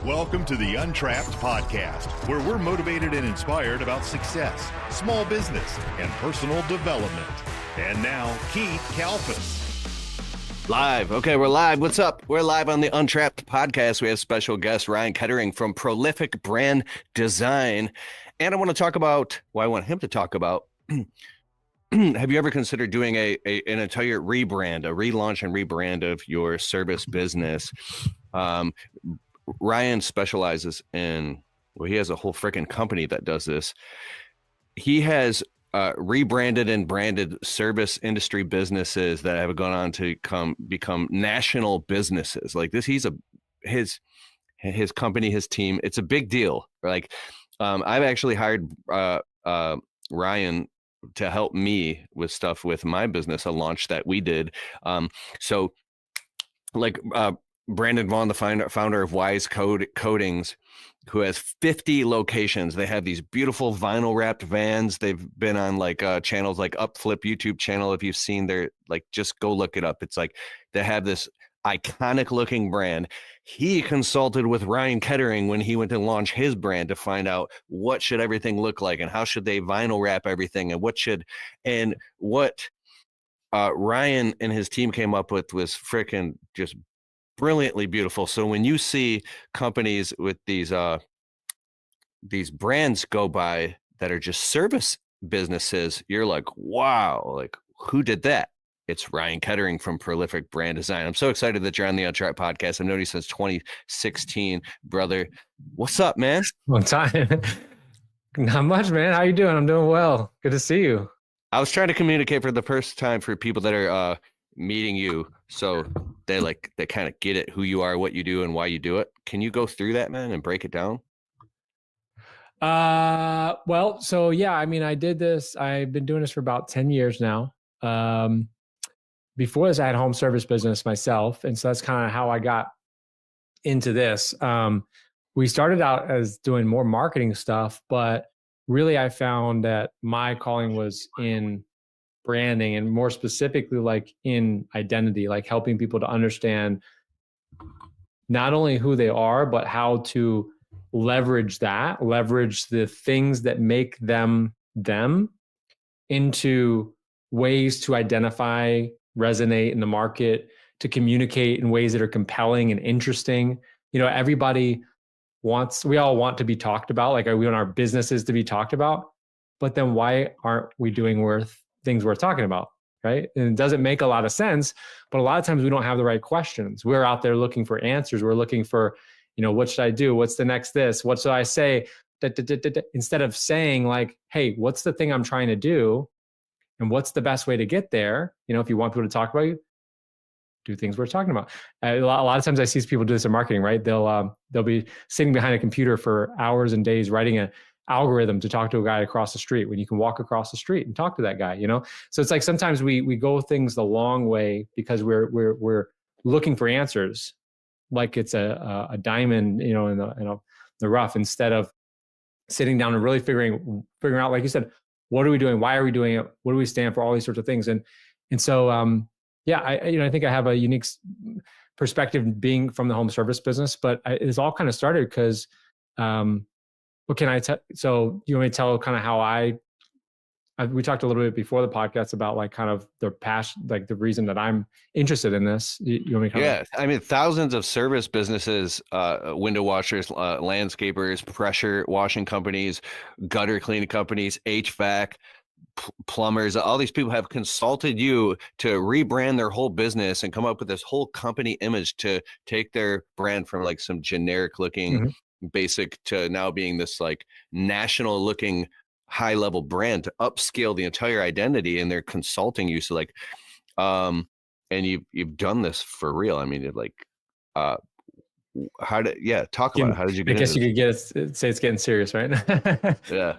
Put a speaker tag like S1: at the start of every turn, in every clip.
S1: Welcome to the Untrapped Podcast, where we're motivated and inspired about success, small business, and personal development. And now, Keith Kalfas.
S2: Live. Okay, we're live. What's up? We're live on the Untrapped Podcast. We have special guest Ryan Kettering from Prolific Brand Design. And I want to talk about, well, I want him to talk about, have you ever considered doing an entire rebrand, a relaunch and rebrand of your service business? Ryan specializes in, well, he has a whole freaking company that does this. He has rebranded and branded service industry businesses that have gone on to become national businesses. Like this, his company, his team. It's a big deal. Like I've actually hired Ryan to help me with stuff with my business, a launch that we did. Brandon Vaughn, the founder of Wise Coatings, who has 50 locations. They have these beautiful vinyl wrapped vans. They've been on channels like Upflip YouTube channel. If you've seen their, just go look it up. It's like they have this iconic looking brand. He consulted with Ryan Kettering when he went to launch his brand to find out what should everything look like and how should they vinyl wrap everything and what Ryan and his team came up with was freaking just brilliantly beautiful. So when you see companies with these brands go by that are just service businesses, you're like, wow, like who did that? It's Ryan Kettering from Prolific Brand Design. I'm so excited that you're on the Untrapped Podcast. I've known you since 2016, brother. What's up, man?
S3: Long time. Not much, man. How you doing? I'm doing well. Good to see you.
S2: I was trying to communicate for the first time for people that are meeting you, so they kind of get it, who you are, what you do, and why you do it. Can you go through that, man, and break it down?
S3: Well, so yeah, I mean, I did this. I've been doing this for about 10 years now. Before this, I had a home service business myself, and so that's kind of how I got into this. We started out as doing more marketing stuff, but really, I found that my calling was in branding, and more specifically like in identity, like helping people to understand not only who they are, but how to leverage the things that make them into ways to identify, resonate in the market, to communicate in ways that are compelling and interesting. You know, we all want to be talked about, like we want our businesses to be talked about, but then why aren't we doing things worth talking about, right? And it doesn't make a lot of sense, but a lot of times we don't have the right questions. We're out there looking for answers. We're looking for, what should I do? What's the next this? What should I say? Instead of saying like, hey, what's the thing I'm trying to do? And what's the best way to get there? If you want people to talk about you, do things worth talking about. A lot of times I see people do this in marketing, right? They'll be sitting behind a computer for hours and days writing an algorithm to talk to a guy across the street when you can walk across the street and talk to that guy, So it's like sometimes we go things the long way because we're looking for answers, like it's a diamond, in the rough, instead of sitting down and really figuring out, like you said, what are we doing? Why are we doing it? What do we stand for? All these sorts of things. And so, yeah, I think I have a unique perspective being from the home service business, but it's all kind of started because, what can I tell? So you want me to tell kind of how we talked a little bit before the podcast about like kind of the passion, like the reason that I'm interested in this. You want me to
S2: Yeah. I mean, thousands of service businesses, window washers, landscapers, pressure washing companies, gutter cleaning companies, HVAC, plumbers, all these people have consulted you to rebrand their whole business and come up with this whole company image to take their brand from like some generic looking basic to now being this like national looking high level brand, to upscale the entire identity. And they're consulting you. So like, and you've done this for real. I mean, talk about it. How did you get
S3: I guess
S2: into
S3: you could say it's getting serious, right?
S2: Yeah.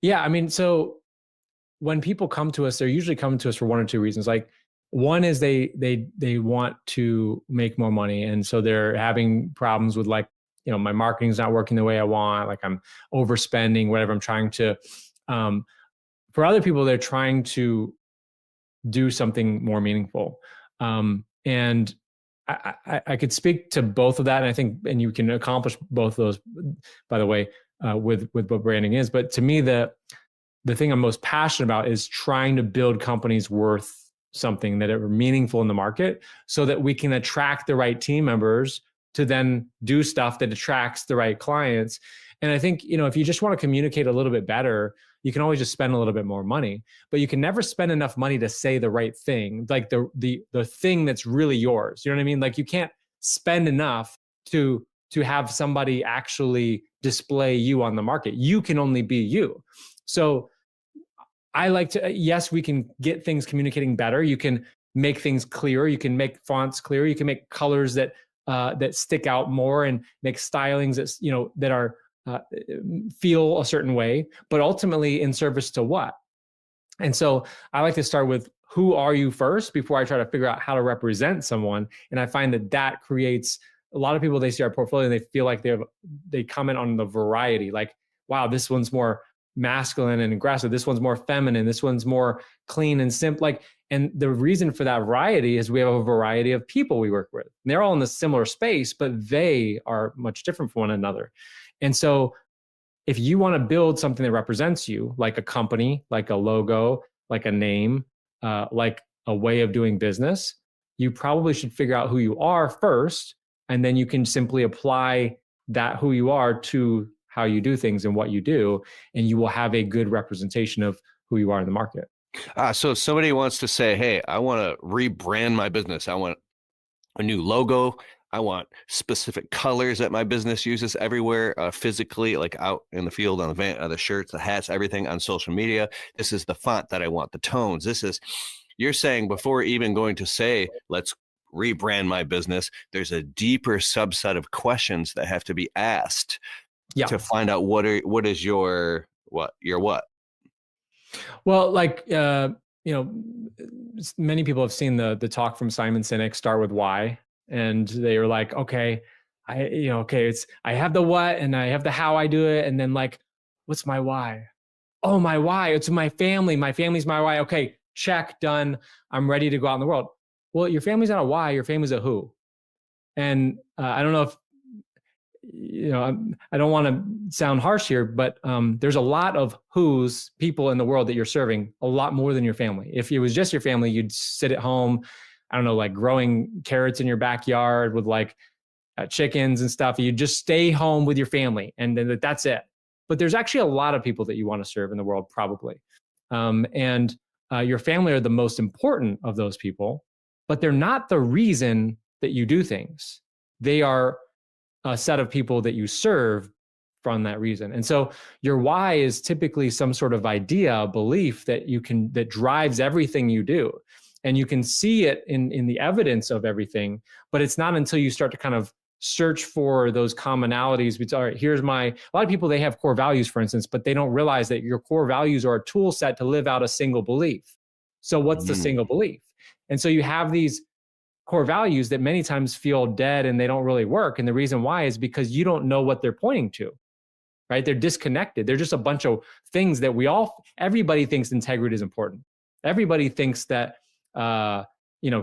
S3: Yeah. I mean, so when people come to us, they're usually coming to us for one or two reasons. Like one is they want to make more money. And so they're having problems with like, my marketing's not working the way I want, like I'm overspending, whatever. I'm trying to, for other people, they're trying to do something more meaningful. And I could speak to both of that, and I think, and you can accomplish both of those, by the way, with what branding is. But to me, the thing I'm most passionate about is trying to build companies worth something that are meaningful in the market, so that we can attract the right team members to then do stuff that attracts the right clients. And I think, if you just want to communicate a little bit better, you can always just spend a little bit more money, but you can never spend enough money to say the right thing, like the thing that's really yours. You know what I mean? Like, you can't spend enough to have somebody actually display you on the market. You can only be you. So I like to, yes, we can get things communicating better. You can make things clearer. You can make fonts clearer. You can make colors that stick out more, and make stylings that, that are, feel a certain way, but ultimately in service to what? And so I like to start with, who are you first, before I try to figure out how to represent someone. And I find that creates a lot of people, they see our portfolio and they feel like they comment on the variety, like, wow, this one's more masculine and aggressive. This one's more feminine. This one's more clean and simple. And the reason for that variety is we have a variety of people we work with. And they're all in the similar space, but they are much different from one another. And so if you want to build something that represents you, like a company, like a logo, like a name, like a way of doing business, you probably should figure out who you are first. And then you can simply apply that who you are to how you do things and what you do, and you will have a good representation of who you are in the market.
S2: So if somebody wants to say, hey, I want to rebrand my business, I want a new logo, I want specific colors that my business uses everywhere, physically, like out in the field, on the van, the shirts, the hats, everything, on social media. This is the font that I want, the tones. You're saying, before even going to say, let's rebrand my business, there's a deeper subset of questions that have to be asked to find out what is your what.
S3: Well, many people have seen the talk from Simon Sinek, Start With Why, and they were like, okay, I have the what and I have the how I do it, and then like, what's my why? Oh, my why, it's my family. My family's my why. Okay, check, done. I'm ready to go out in the world. Well, your family's not a why, your family's a who. And I don't know if, I don't want to sound harsh here, but there's a lot of who's people in the world that you're serving, a lot more than your family. If it was just your family, you'd sit at home, I don't know, like growing carrots in your backyard with like chickens and stuff. You'd just stay home with your family, and then that's it. But there's actually a lot of people that you want to serve in the world, probably. And your family are the most important of those people, but they're not the reason that you do things. They are a set of people that you serve from that reason. And so your why is typically some sort of idea, belief that drives everything you do. And you can see it in the evidence of everything, but it's not until you start to kind of search for those commonalities. All right, a lot of people, they have core values, for instance, but they don't realize that your core values are a tool set to live out a single belief. So what's the single belief? And so you have these core values that many times feel dead and they don't really work. And the reason why is because you don't know what they're pointing to, right? They're disconnected. They're just a bunch of things that everybody thinks integrity is important. Everybody thinks that,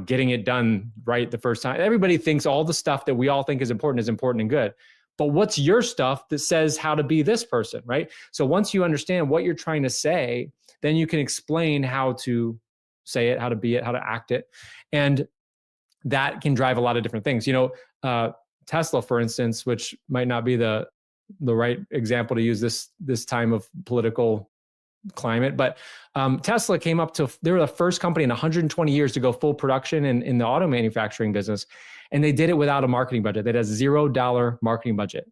S3: getting it done right the first time. Everybody thinks all the stuff that we all think is important and good. But what's your stuff that says how to be this person, right? So once you understand what you're trying to say, then you can explain how to say it, how to be it, how to act it. And that can drive a lot of different things. Tesla, for instance, which might not be the right example to use this time of political climate, but Tesla they were the first company in 120 years to go full production in the auto manufacturing business. And they did it without a marketing budget. They had a $0 marketing budget.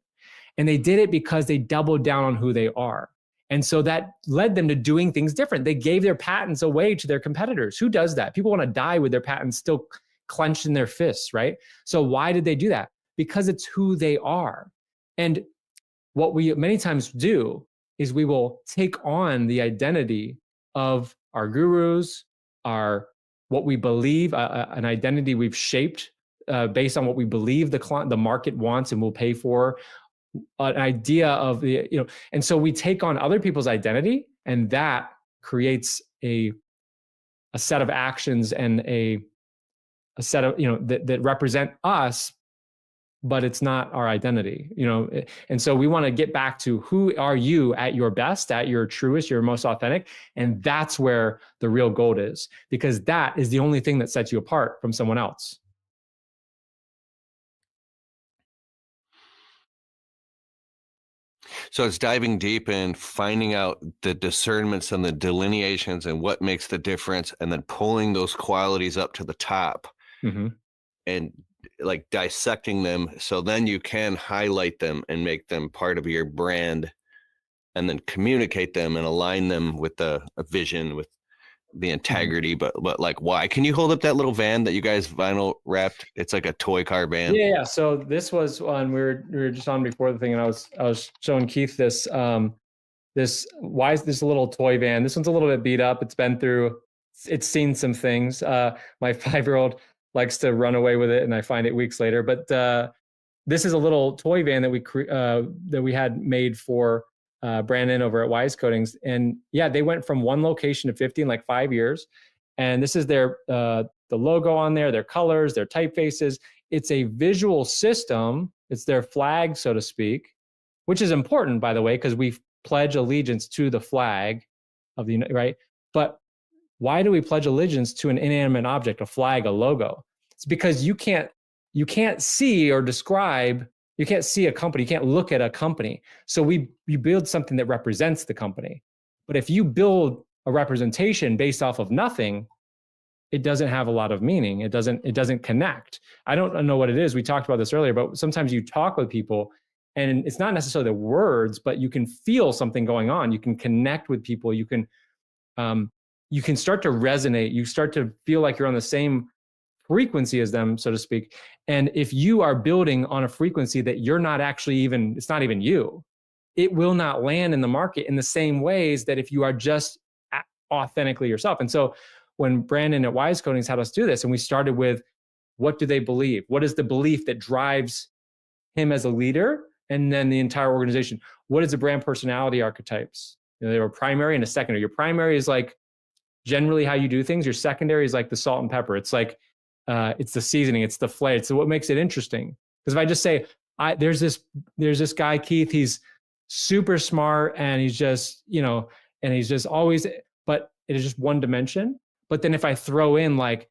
S3: And they did it because they doubled down on who they are. And so that led them to doing things different. They gave their patents away to their competitors. Who does that? People want to die with their patents still clenched in their fists, right? So why did they do that? Because it's who they are. And what we many times do is we will take on the identity of our gurus, what we believe, an identity we've shaped based on what we believe the market wants and will pay for, an idea of and so we take on other people's identity, and that creates a set of actions and a a set of, that represent us, but it's not our identity, And so we want to get back to who are you at your best, at your truest, your most authentic. And that's where the real gold is, because that is the only thing that sets you apart from someone else.
S2: So it's diving deep and finding out the discernments and the delineations and what makes the difference, and then pulling those qualities up to the top and like dissecting them. So then you can highlight them and make them part of your brand, and then communicate them and align them with a vision, with the integrity, but like, why? Can you hold up that little van that you guys vinyl wrapped? It's like a toy car van.
S3: Yeah. So this was on, we were just on before the thing, and I was showing Keith this little toy van. This one's a little bit beat up. It's seen some things. My 5-year-old likes to run away with it, and I find it weeks later. But this is a little toy van that we had made for Brandon over at Wise Coatings. And yeah, they went from one location to 50 in like 5 years. And this is their the logo on there, their colors, their typefaces. It's a visual system. It's their flag, so to speak, which is important, by the way, because we pledge allegiance to the flag of the, right? But why do we pledge allegiance to an inanimate object, a flag, a logo? It's because you can't see or describe. You can't see a company. You can't look at a company. So you build something that represents the company. But if you build a representation based off of nothing, it doesn't have a lot of meaning. It doesn't connect. I don't know what it is. We talked about this earlier, but sometimes you talk with people and it's not necessarily the words, but you can feel something going on. You can connect with people. You can start to resonate. You start to feel like you're on the same frequency as them, so to speak. And if you are building on a frequency that you're not actually it's not even you, it will not land in the market in the same ways that if you are just authentically yourself. And so when Brandon at Wise Coatings had us do this, and we started with, what do they believe? What is the belief that drives him as a leader? And then the entire organization. What is the brand personality archetypes? They were primary and a secondary. Your primary is like generally how you do things. Your secondary is like the salt and pepper. It's like, it's the seasoning, it's the flavor. So what makes it interesting? Because if I just say, there's this guy, Keith, he's super smart and he's just, and he's just always, but it is just one dimension. But then if I throw in like,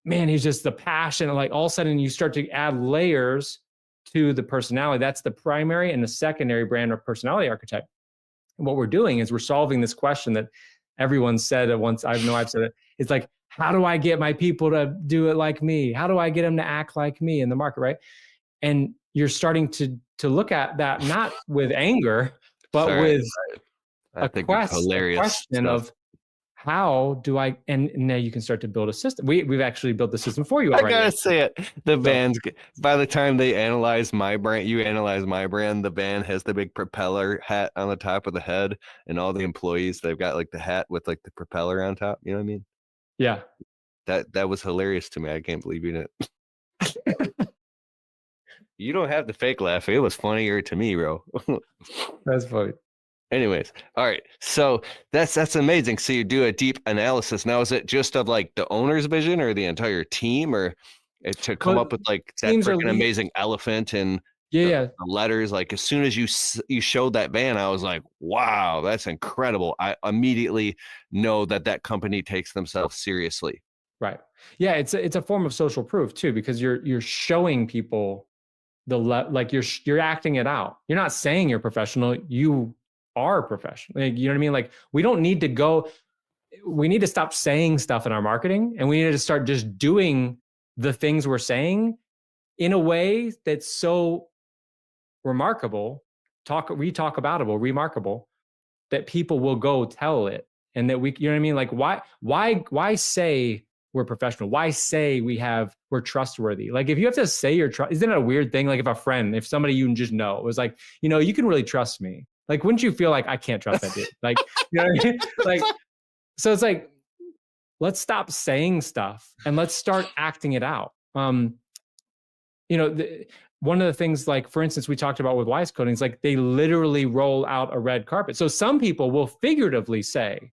S3: man, he's just the passion, like all of a sudden you start to add layers to the personality. That's the primary and the secondary brand or personality archetype. And what we're doing is we're solving this question that everyone said at once. I've said it. It's like, how do I get my people to do it like me? How do I get them to act like me in the market, right? And you're starting to look at that not with anger, but with a question of how do I? And now you can start to build a system. We've actually built the system for you already.
S2: I gotta say it. The band's, by the time they analyze my brand, the band has the big propeller hat on the top of the head, and all the employees, they've got like the hat with like the propeller on top. You know what I mean?
S3: Yeah.
S2: That was hilarious to me. I can't believe you didn't. You don't have the fake laugh. It was funnier to me, bro.
S3: That's funny.
S2: Anyways, all right. So that's amazing. So you do a deep analysis. Now, is it just of like the owner's vision or the entire team, or to come up with like that freaking amazing elephant and the letters? Like as soon as you showed that van, I was like, wow, that's incredible. I immediately know that company takes themselves seriously.
S3: Right. Yeah. It's a form of social proof too, because you're showing people like you're acting it out. You're not saying you're professional. You are professional. Like, you know what I mean? Like we need to stop saying stuff in our marketing, and we need to start just doing the things we're saying in a way that's so remarkable, remarkable, that people will go tell it. And that you know what I mean? Like why say we're professional? Why say we're trustworthy? Like if you have to say isn't it a weird thing? Like if somebody you just know was like, you can really trust me. Like, wouldn't you feel like I can't trust that dude? Like, you know what I mean? Like, so it's like, let's stop saying stuff and let's start acting it out. One of the things, like, for instance, we talked about with Wise Coatings, like they literally roll out a red carpet. So some people will figuratively say,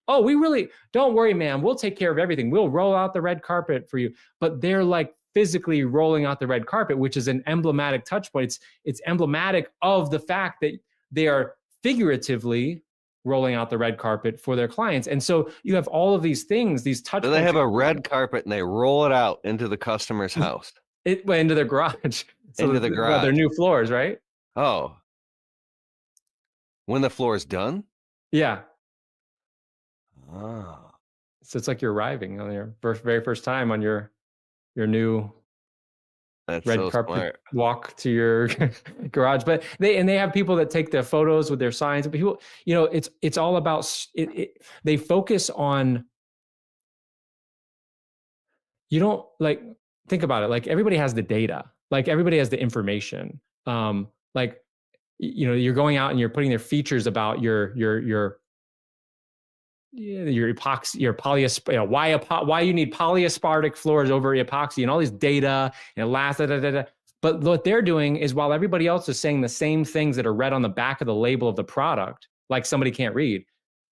S3: oh, we really, don't worry, man. We'll take care of everything. We'll roll out the red carpet for you. But they're like physically rolling out the red carpet, which is an emblematic touch point. It's emblematic of the fact that they are figuratively rolling out the red carpet for their clients. And so you have all of these things, these touch
S2: So
S3: points.
S2: they have a red carpet and they roll it out into the customer's house.
S3: It went into their garage. So
S2: into the garage.
S3: Their new floors, right?
S2: Oh. When the floor is done?
S3: Yeah.
S2: Oh.
S3: So it's like you're arriving on your very first time on your new
S2: That's
S3: red
S2: so
S3: carpet
S2: smart.
S3: walk to your garage. But they have people that take their photos with their signs. But people, it's all about they focus on, you don't like, think about it. Like everybody has the data, like everybody has the information. Like, you're going out and you're putting their features about your epoxy, your polyaspartic, why you need polyaspartic floors over epoxy and all these data and it lasts. But what they're doing is, while everybody else is saying the same things that are read on the back of the label of the product, like somebody can't read,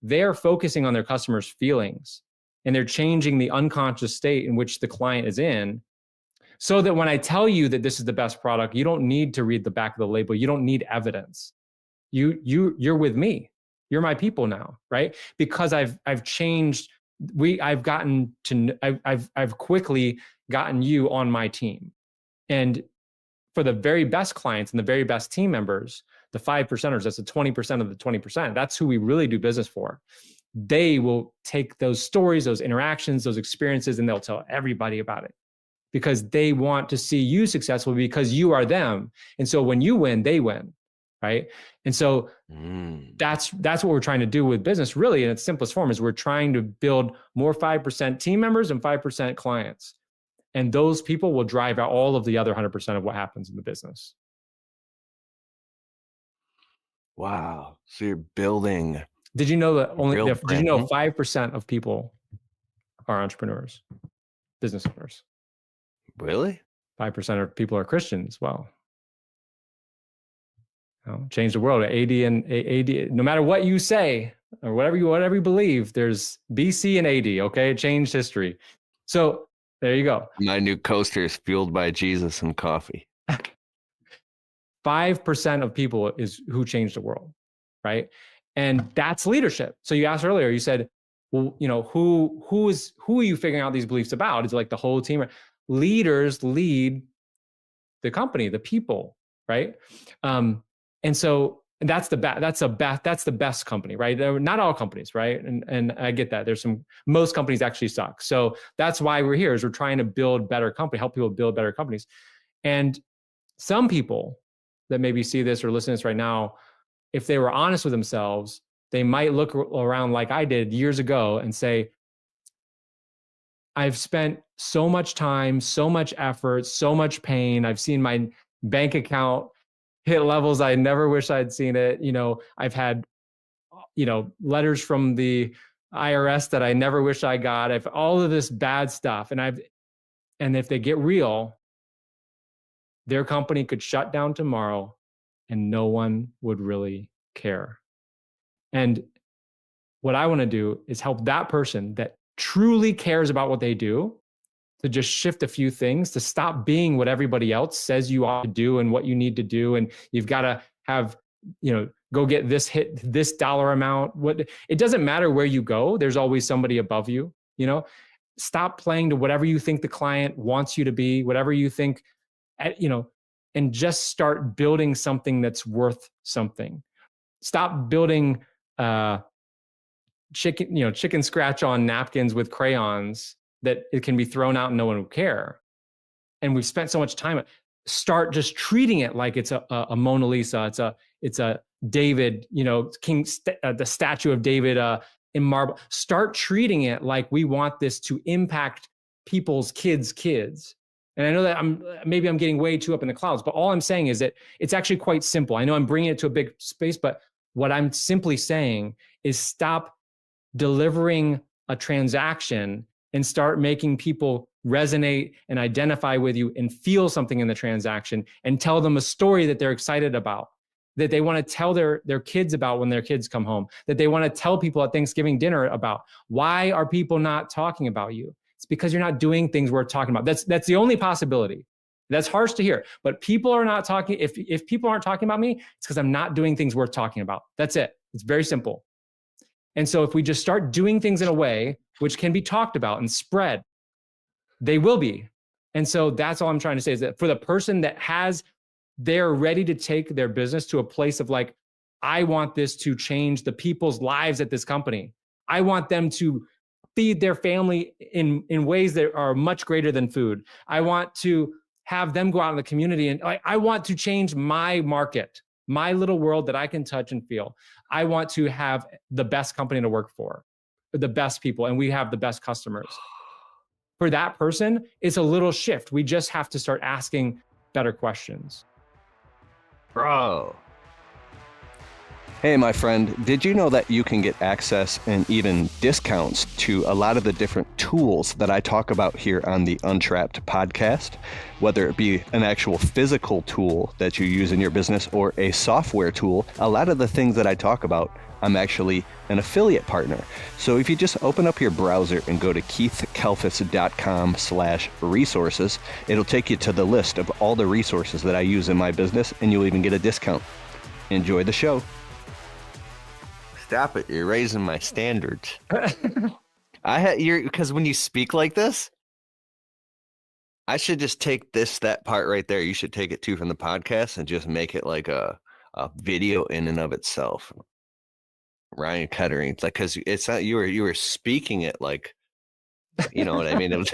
S3: they're focusing on their customers' feelings and they're changing the unconscious state in which the client is in, so that when I tell you that this is the best product, you don't need to read the back of the label. You don't need evidence. You're with me. You're my people now, right? Because I've changed. I've quickly gotten you on my team. And for the very best clients and the very best team members, the 5%ers, that's the 20% of the 20%. That's who we really do business for. They will take those stories, those interactions, those experiences, and they'll tell everybody about it, because they want to see you successful, because you are them. And so when you win, they win, right? And so that's what we're trying to do with business, really, in its simplest form, is we're trying to build more 5% team members and 5% clients. And those people will drive out all of the other 100% of what happens in the business.
S2: Wow. So you're building.
S3: Did you know that did you know 5% of people are entrepreneurs, business owners?
S2: Really?
S3: 5% of people are Christian as well. Change the world. AD, no matter what you say or whatever you believe, there's BC and AD. Okay, it changed history. So there you go.
S2: My new coaster is fueled by Jesus and coffee.
S3: 5% of people is who changed the world, right? And that's leadership. So you asked earlier, you said, well, who are you figuring out these beliefs about? Is it like the whole team? Leaders lead the company, the people, right? And so that's the best company, right? Not all companies, right? And I get that. Most companies actually suck. So that's why we're here, is we're trying to build better company, help people build better companies. And some people that maybe see this or listen to this right now, if they were honest with themselves, they might look around like I did years ago and say, I've spent so much time, so much effort, so much pain. I've seen my bank account hit levels I never wish I'd seen it. I've had, letters from the IRS that I never wish I got. I've all of this bad stuff. And if they get real, their company could shut down tomorrow and no one would really care. And what I want to do is help that person that truly cares about what they do to just shift a few things, to stop being what everybody else says you ought to do and what you need to do. And you've got to have, go get this dollar amount. It doesn't matter where you go. There's always somebody above you, stop playing to whatever you think the client wants you to be, whatever you think, and just start building something that's worth something. Stop building, chicken scratch on napkins with crayons that it can be thrown out and no one will care. And we've spent so much time. Start just treating it like it's a Mona Lisa. It's a David, the statue of David in marble. Start treating it like we want this to impact people's kids. And I know that I'm getting way too up in the clouds, but all I'm saying is that it's actually quite simple. I know I'm bringing it to a big space, but what I'm simply saying is stop delivering a transaction and start making people resonate and identify with you and feel something in the transaction, and tell them a story that they're excited about. that they want to tell their kids about when their kids come home, that they want to tell people at Thanksgiving dinner about. Why are people not talking about you? It's because you're not doing things worth talking about. That's the only possibility. That's harsh to hear, but people are not talking. If people aren't talking about me, it's because I'm not doing things worth talking about. That's it. It's very simple. And so if we just start doing things in a way which can be talked about and spread, they will be. And so that's all I'm trying to say, is that for the person that they're ready to take their business to a place of like, I want this to change the people's lives at this company. I want them to feed their family in ways that are much greater than food. I want to have them go out in the community, and I want to change my market, my little world that I can touch and feel. I want to have the best company to work for, the best people, and we have the best customers. For that person, it's a little shift. We just have to start asking better questions.
S2: Bro. Hey, my friend, did you know that you can get access and even discounts to a lot of the different tools that I talk about here on the Untrapped podcast? Whether it be an actual physical tool that you use in your business or a software tool, a lot of the things that I talk about, I'm actually an affiliate partner. So if you just open up your browser and go to keithkalfas.com/resources, it'll take you to the list of all the resources that I use in my business, and you'll even get a discount. Enjoy the show. Stop it. You're raising my standards. Because when you speak like this, I should just take that part right there. You should take it too from the podcast and just make it like a video in and of itself. Ryan Kettering. It's like, because it's not, you were speaking it like, you know what I mean? It was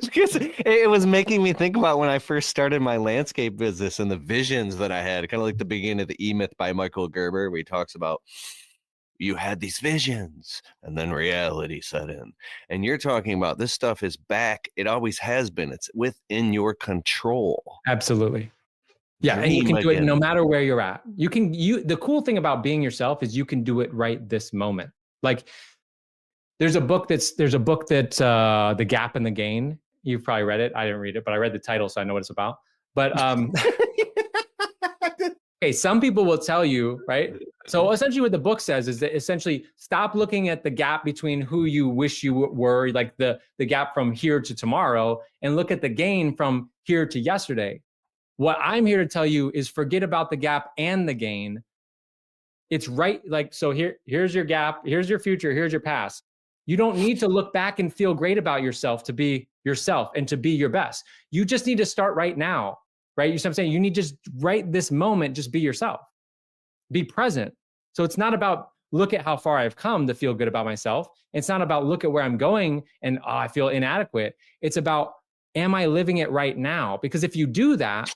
S2: because it was making me think about when I first started my landscape business and the visions that I had, kind of like the beginning of the E-Myth by Michael Gerber, where he talks about you had these visions and then reality set in. And you're talking about this stuff is back. It always has been. It's within your control.
S3: Absolutely. Yeah. And you can do it no matter where you're at. The cool thing about being yourself is you can do it right this moment. Like, there's a book that The Gap and the Gain. You've probably read it. I didn't read it, but I read the title, so I know what it's about. But okay, some people will tell you, right? So essentially what the book says is that essentially stop looking at the gap between who you wish you were, like the gap from here to tomorrow, and look at the gain from here to yesterday. What I'm here to tell you is forget about the gap and the gain. It's right. Like, so here's your gap. Here's your future. Here's your past. You don't need to look back and feel great about yourself to be yourself and to be your best. You just need to start right now, right? You see what I'm saying? You need to just right this moment, just be yourself. Be present. So it's not about look at how far I've come to feel good about myself. It's not about look at where I'm going and I feel inadequate. It's about, am I living it right now? Because if you do that,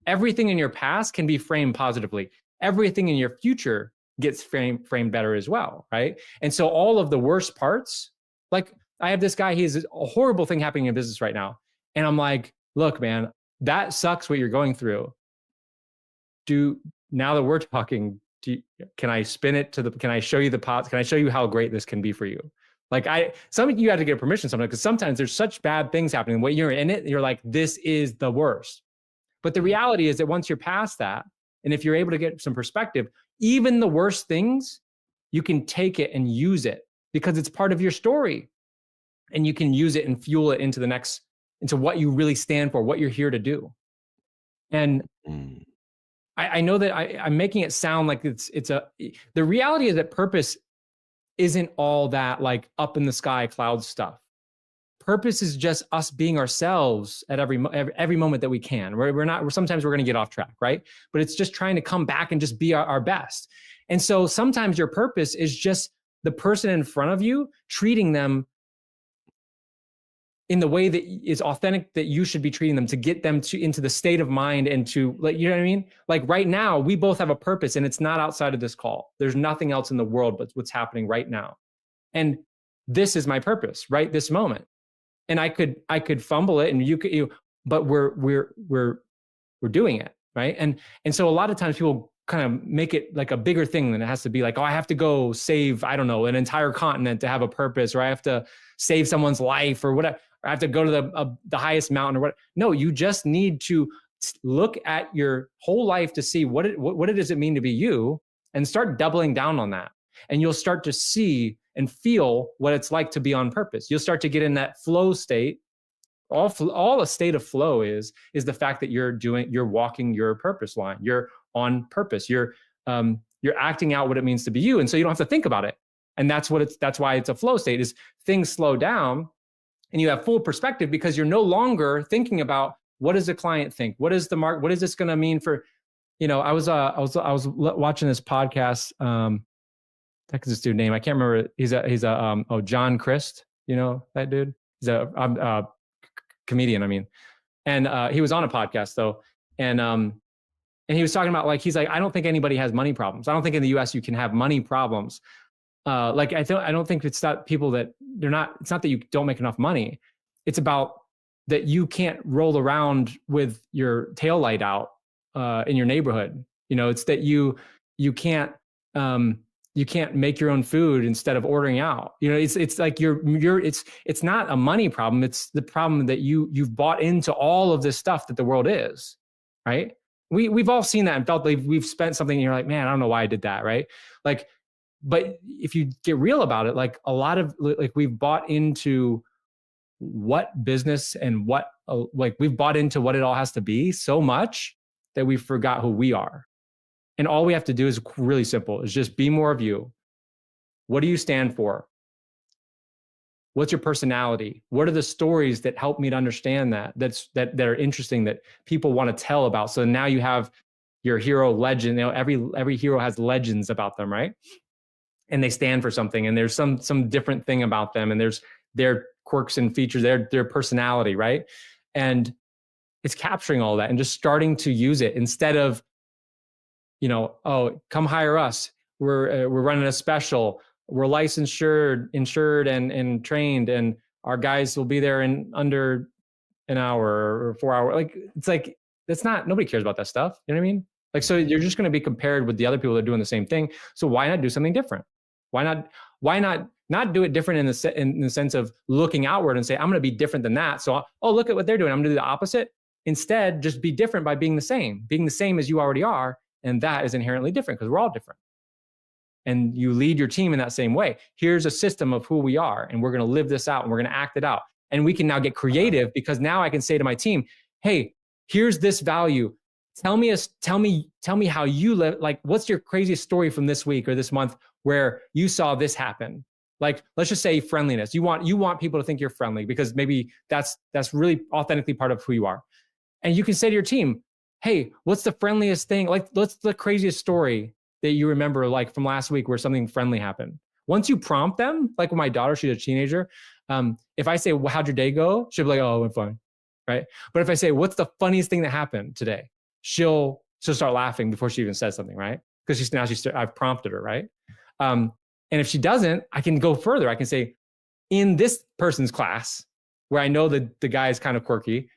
S3: everything in your past can be framed positively. Everything in your future gets framed better as well, right? And so all of the worst parts, like I have this guy, he has a horrible thing happening in business right now. And I'm like, look, man, that sucks what you're going through. Now that we're talking, can I spin it can I show you the pots? Can I show you how great this can be for you? Like some of you have to get permission sometimes, because sometimes there's such bad things happening. When you're in it, you're like, this is the worst. But the reality is that once you're past that, and if you're able to get some perspective, even the worst things, you can take it and use it because it's part of your story. And you can use it and fuel it into what you really stand for, what you're here to do. And I know that I'm making it sound like the reality is that purpose isn't all that like up in the sky cloud stuff. Purpose is just us being ourselves at every moment that we can. Sometimes we're going to get off track, right? But it's just trying to come back and just be our best. And so sometimes your purpose is just the person in front of you, treating them in the way that is authentic, that you should be treating them, to get them into the state of mind and to, like, you know what I mean? Like right now, we both have a purpose and it's not outside of this call. There's nothing else in the world but what's happening right now. And this is my purpose, right? This moment. And I could fumble it, and but we're doing it, right? And so a lot of times people kind of make it like a bigger thing than it has to be. Like, oh, I have to go save, I don't know, an entire continent to have a purpose, or I have to save someone's life, or whatever. Or I have to go to the highest mountain, or what? No, you just need to look at your whole life to see what does it mean to be you, and start doubling down on that. And you'll start to see and feel what it's like to be on purpose. You'll start to get in that flow state. All a state of flow is the fact that you're walking your purpose line. You're on purpose. You're acting out what it means to be you. And so you don't have to think about it. And that's why it's a flow state, is things slow down and you have full perspective, because you're no longer thinking about what does the client think? What is the market? What is this going to mean for, I was watching this podcast. Heck is this dude's name? I can't remember. He's John Christ. You know that dude? He's a comedian. I mean, and he was on a podcast though. And he was talking about, he's like, I don't think anybody has money problems. I don't think in the US you can have money problems. I don't think it's that people that it's not that you don't make enough money. It's about that you can't roll around with your tail light out in your neighborhood. It's that you can't make your own food instead of ordering out. It's like it's not a money problem. It's the problem that you've bought into all of this stuff that the world is, right? We've all seen that and felt like we've spent something and you're like, man, I don't know why I did that, right? But if you get real about it, a lot of we've bought into what business and what we've bought into what it all has to be so much that we forgot who we are. And all we have to do is really simple, is just be more of you. What do you stand for? What's your personality? What are the stories that help me to understand that are interesting, that people want to tell about? So now you have your hero legend. Every hero has legends about them, right? And they stand for something, and there's some different thing about them, and there's their quirks and features, their personality, right? And it's capturing all that and just starting to use it instead of, oh, come hire us. We're running a special. We're licensed, insured, and trained, and our guys will be there in under an hour or 4 hours. That's not, nobody cares about that stuff. You know what I mean? So you're just going to be compared with the other people that are doing the same thing. So why not do something different? Why not do it different in the sense of looking outward and say, I'm going to be different than that. So, look at what they're doing. I'm going to do the opposite. Instead, just be different by being the same as you already are. And that is inherently different because we're all different. And you lead your team in that same way. Here's a system of who we are, and we're going to live this out, and we're going to act it out. And we can now get creative, because now I can say to my team, hey, here's this value. Tell me how you live. What's your craziest story from this week or this month where you saw this happen? Let's just say friendliness. You want people to think you're friendly, because maybe that's really authentically part of who you are. And you can say to your team, hey, what's the friendliest thing? What's the craziest story that you remember, from last week where something friendly happened? Once you prompt them, like with my daughter, she's a teenager. If I say, well, how'd your day go? She'll be like, oh, it went fine, right? But if I say, what's the funniest thing that happened today? She'll start laughing before she even says something, right? Because I've prompted her, right? And if she doesn't, I can go further. I can say, in this person's class, where I know that the guy is kind of quirky,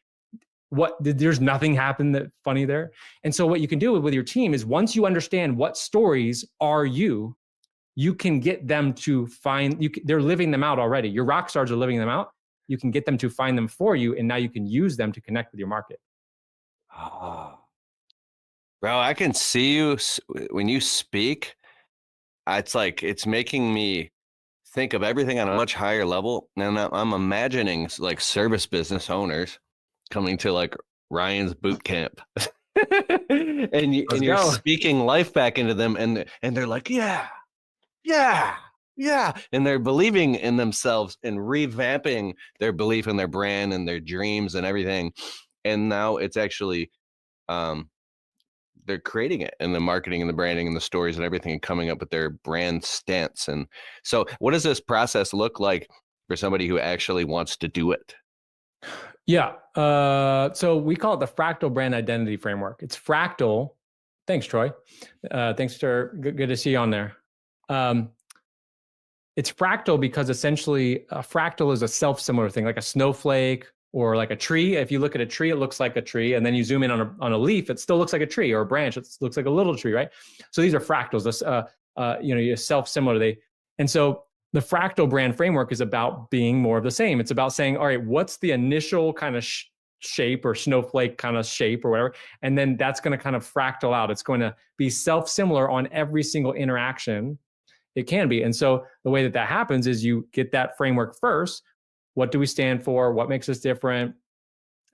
S3: there's nothing happened that funny there. And so what you can do with your team is, once you understand what stories are you can get them to they're living them out already. Your rock stars are living them out. You can get them to find them for you. And now you can use them to connect with your market.
S2: Oh. Bro, I can see you when you speak. It's making me think of everything on a much higher level. And I'm imagining service business owners coming to Ryan's boot camp and you're speaking life back into them, and they're like, yeah. And they're believing in themselves and revamping their belief in their brand and their dreams and everything. And now it's actually, they're creating it, and the marketing and the branding and the stories and everything, and coming up with their brand stance. And so what does this process look like for somebody who actually wants to do it?
S3: Yeah. So we call it the fractal brand identity framework. It's fractal. Thanks, Troy. Thanks, sir. Good to see you on there. It's fractal because essentially a fractal is a self-similar thing, like a snowflake or like a tree. If you look at a tree, it looks like a tree. And then you zoom in on a leaf, it still looks like a tree, or a branch, it looks like a little tree, right? So these are fractals. You're self-similar. And so the fractal brand framework is about being more of the same. It's about saying, all right, what's the initial kind of shape or snowflake kind of shape or whatever. And then that's going to kind of fractal out. It's going to be self-similar on every single interaction it can be. And so the way that happens is you get that framework first. What do we stand for? What makes us different?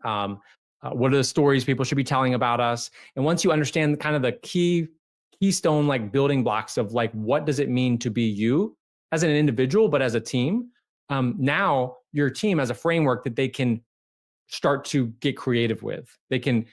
S3: What are the stories people should be telling about us? And once you understand kind of the keystone, like building blocks of like, what does it mean to be you as an individual, but as a team? Now your team has a framework that they can start to get creative with. They can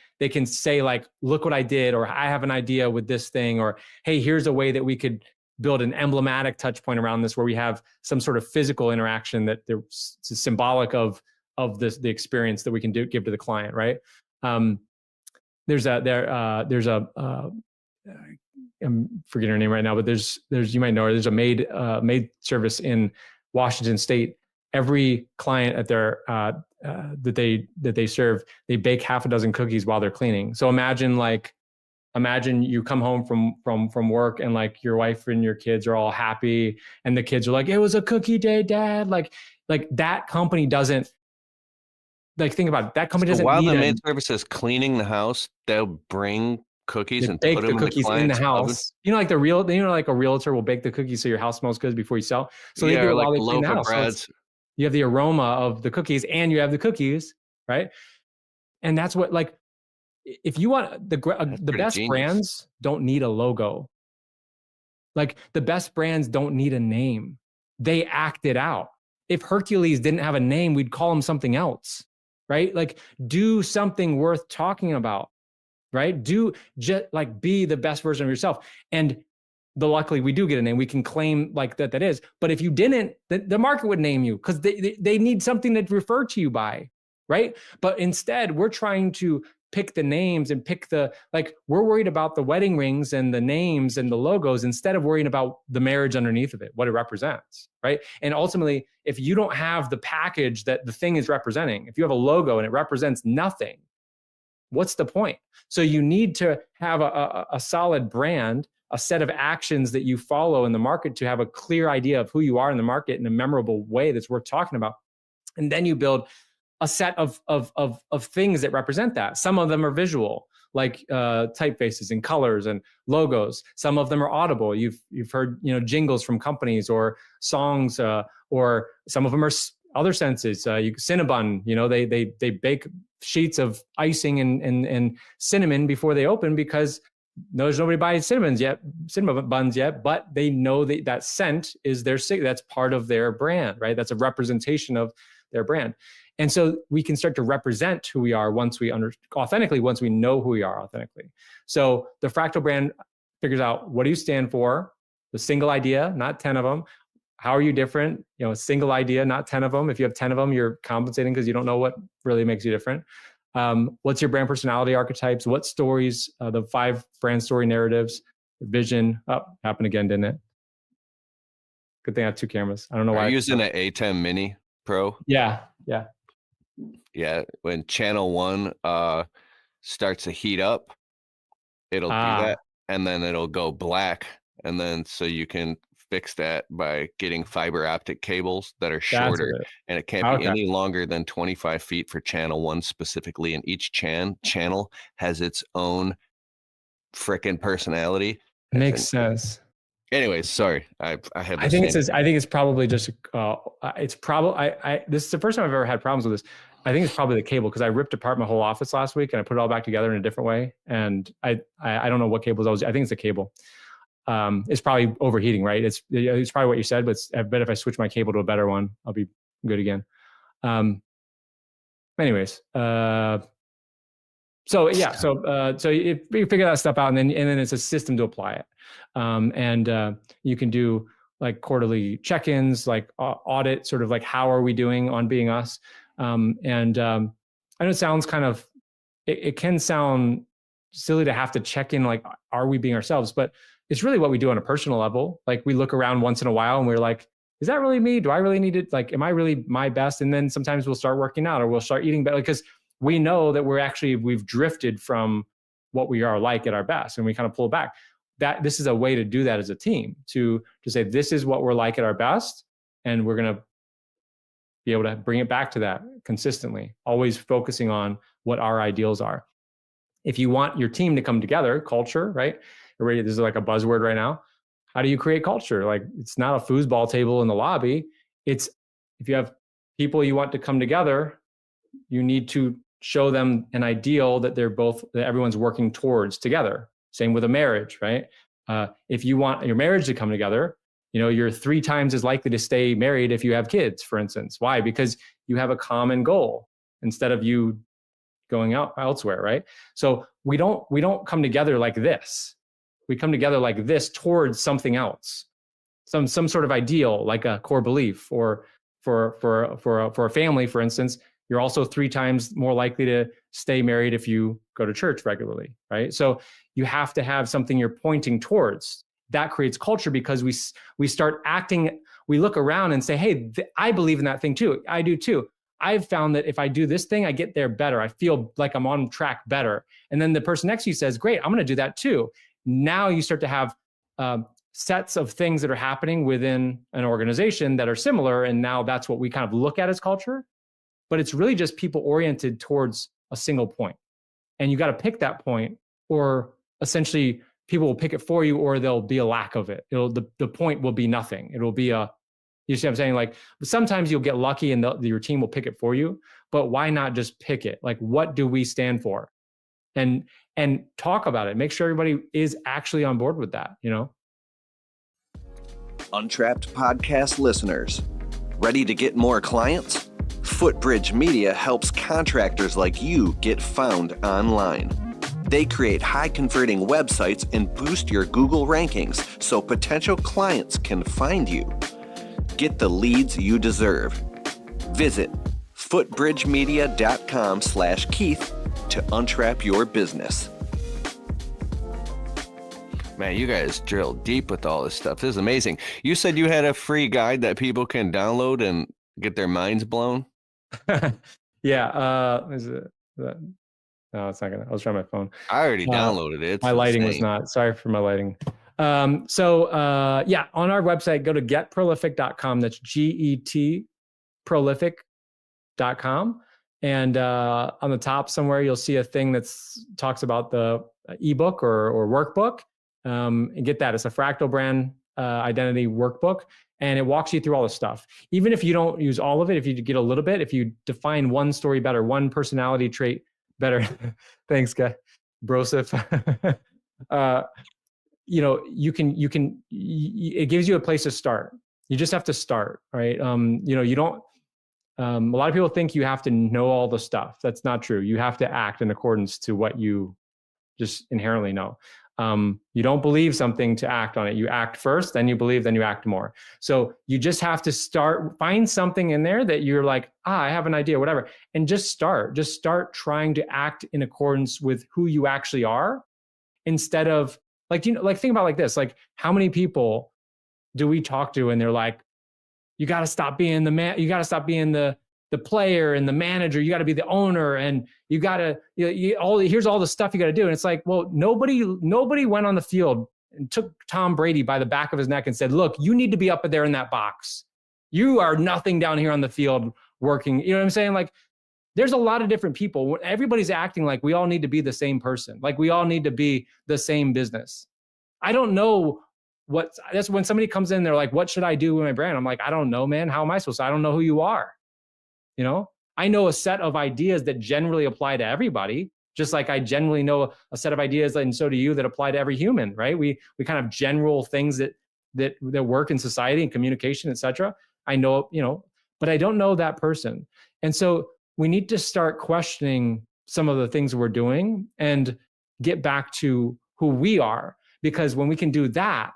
S3: say like, look what I did, or I have an idea with this thing, or, hey, here's a way that we could build an emblematic touch point around this where we have some sort of physical interaction that it's symbolic of the experience that we can give to the client, right? There's a I'm forgetting her name right now, but there's you might know her. There's a maid service in Washington State. Every client at their that they serve, they bake half a dozen cookies while they're cleaning. So imagine you come home from work and like your wife and your kids are all happy, and the kids are like, "It was a cookie day, Dad." Like that company doesn't, like, think about it. That company doesn't
S2: while
S3: need
S2: the maid service is cleaning the house, they'll bring cookies and
S3: bake
S2: put
S3: the
S2: them
S3: cookies in the house. Oven. You know, like a realtor will bake the cookies so your house smells good before you sell. So they do it while they clean the house. So you have the aroma of the cookies and you have the cookies, right? And that's what, like, if you want the best genius. Brands don't need a logo. Like, the best brands don't need a name. They act it out. If Hercules didn't have a name, we'd call him something else, right? Like, do something worth talking about, right? Be the best version of yourself. And luckily we do get a name. We can claim like that is. But if you didn't, the market would name you because they need something to refer to you by, right? But instead, we're trying to pick the names and we're worried about the wedding rings and the names and the logos instead of worrying about the marriage underneath of it, what it represents, right? And ultimately, if you don't have the package that the thing is representing, if you have a logo and it represents nothing, what's the point? So you need to have a solid brand, a set of actions that you follow in the market to have a clear idea of who you are in the market in a memorable way that's worth talking about. And then you build a set of things that represent that. Some of them are visual, like typefaces and colors and logos. Some of them are audible. You've heard, jingles from companies or songs, or some of them are other senses. Cinnabon, they bake sheets of icing and cinnamon before they open because there's nobody buying cinnamon buns yet, but they know that scent is that's part of their brand, right? That's a representation of their brand. And so we can start to represent who we are once we know who we are authentically. So the fractal brand figures out, what do you stand for? The single idea, not 10 of them. How are you different? A single idea, not 10 of them. If you have 10 of them, you're compensating because you don't know what really makes you different. What's your brand personality archetypes? What stories, the 5 brand story narratives, vision. Happened again, didn't it? Good thing I have 2 cameras. I don't know why.
S2: Are you using an A10 Mini Pro?
S3: Yeah.
S2: Yeah, when channel 1 starts to heat up, it'll do that, and then it'll go black, and then so you can fix that by getting fiber optic cables that are shorter, and it can't be any longer than 25 feet for channel 1 specifically, and each channel has its own frickin' personality.
S3: Makes sense.
S2: Anyways, sorry, I have.
S3: I think it's probably just. It's probably. This is the first time I've ever had problems with this. I think it's probably the cable because I ripped apart my whole office last week and I put it all back together in a different way. And I don't know what cables I think it's a cable. It's probably overheating, right? It's probably what you said, but I bet if I switch my cable to a better one, I'll be good again. Anyways. So you figure that stuff out, and then it's a system to apply it. And you can do like quarterly check-ins, like audit, sort of like, how are we doing on being us? I know it sounds it can sound silly to have to check in, like, are we being ourselves? But it's really what we do on a personal level. Like, we look around once in a while and we're like, is that really me? Do I really need it? Like, am I really my best? And then sometimes we'll start working out or we'll start eating better because we know that we've drifted from what we are like at our best, and we kind of pull back. That this is a way to do that as a team, to say, this is what we're like at our best, and we're going to be able to bring it back to that consistently, always focusing on what our ideals are. If you want your team to come together, culture, right? This is like a buzzword right now. How do you create culture? Like, it's not a foosball table in the lobby. It's, if you have people you want to come together, you need to show them an ideal that that everyone's working towards together. Same with a marriage, right? If you want your marriage to come together, you're 3 times as likely to stay married if you have kids, for instance. Why? Because you have a common goal instead of you going out elsewhere, right? So we don't come together like this. We come together like this towards something else, some sort of ideal, like a core belief. Or for a family, for instance, you're also 3 times more likely to stay married if you go to church regularly, right? So you have to have something you're pointing towards. That creates culture, because we start acting, we look around and say, hey, I believe in that thing too. I do too. I've found that if I do this thing, I get there better. I feel like I'm on track better. And then the person next to you says, great, I'm going to do that too. Now you start to have sets of things that are happening within an organization that are similar. And now that's what we kind of look at as culture. But it's really just people oriented towards a single point. And you got to pick that point, or essentially people will pick it for you, or there'll be a lack of it. The point will be nothing. It'll be you see what I'm saying? Like, sometimes you'll get lucky and your team will pick it for you, but why not just pick it? Like, what do we stand for? And talk about it. Make sure everybody is actually on board with that,
S4: Untrapped Podcast listeners, ready to get more clients? Footbridge Media helps contractors like you get found online. They create high-converting websites and boost your Google rankings so potential clients can find you. Get the leads you deserve. Visit footbridgemedia.com/Keith to untrap your business.
S2: Man, you guys drill deep with all this stuff. This is amazing. You said you had a free guide that people can download and get their minds blown.
S3: Yeah. Is it that? No, it's not gonna. I was trying my phone.
S2: I already downloaded it.
S3: My lighting was not. Sorry for my lighting. So on our website, go to getprolific.com. That's GET prolific.com. And on the top somewhere, you'll see a thing that talks about the ebook or workbook. And get that. It's a fractal brand identity workbook. And it walks you through all the stuff. Even if you don't use all of it, if you get a little bit, if you define one story better, one personality trait better. Thanks, guy. Broseph. It gives you a place to start. You just have to start, right? You don't, a lot of people think you have to know all the stuff. That's not true. You have to act in accordance to what you just inherently know. You don't believe something to act on it. You act first, then you believe, then you act more. So you just have to find something in there that you're like, I have an idea, whatever. And just start trying to act in accordance with who you actually are, instead of think about like this, like how many people do we talk to and they're like, you got to stop being the man, you got to stop being the player and the manager, you got to be the owner, and you got to, here's all the stuff you got to do. And it's like, well, nobody went on the field and took Tom Brady by the back of his neck and said, look, you need to be up there in that box. You are nothing down here on the field working. You know what I'm saying? Like, there's a lot of different people. Everybody's acting like we all need to be the same person. Like we all need to be the same business. I don't know that's when somebody comes in, they're like, what should I do with my brand? I'm like, I don't know, man. How am I supposed to? I don't know who you are. I know a set of ideas that generally apply to everybody, just like I generally know a set of ideas, and so do you, that apply to every human, right? We kind of general things that work in society and communication, et cetera. I know, but I don't know that person. And so we need to start questioning some of the things we're doing and get back to who we are, because when we can do that,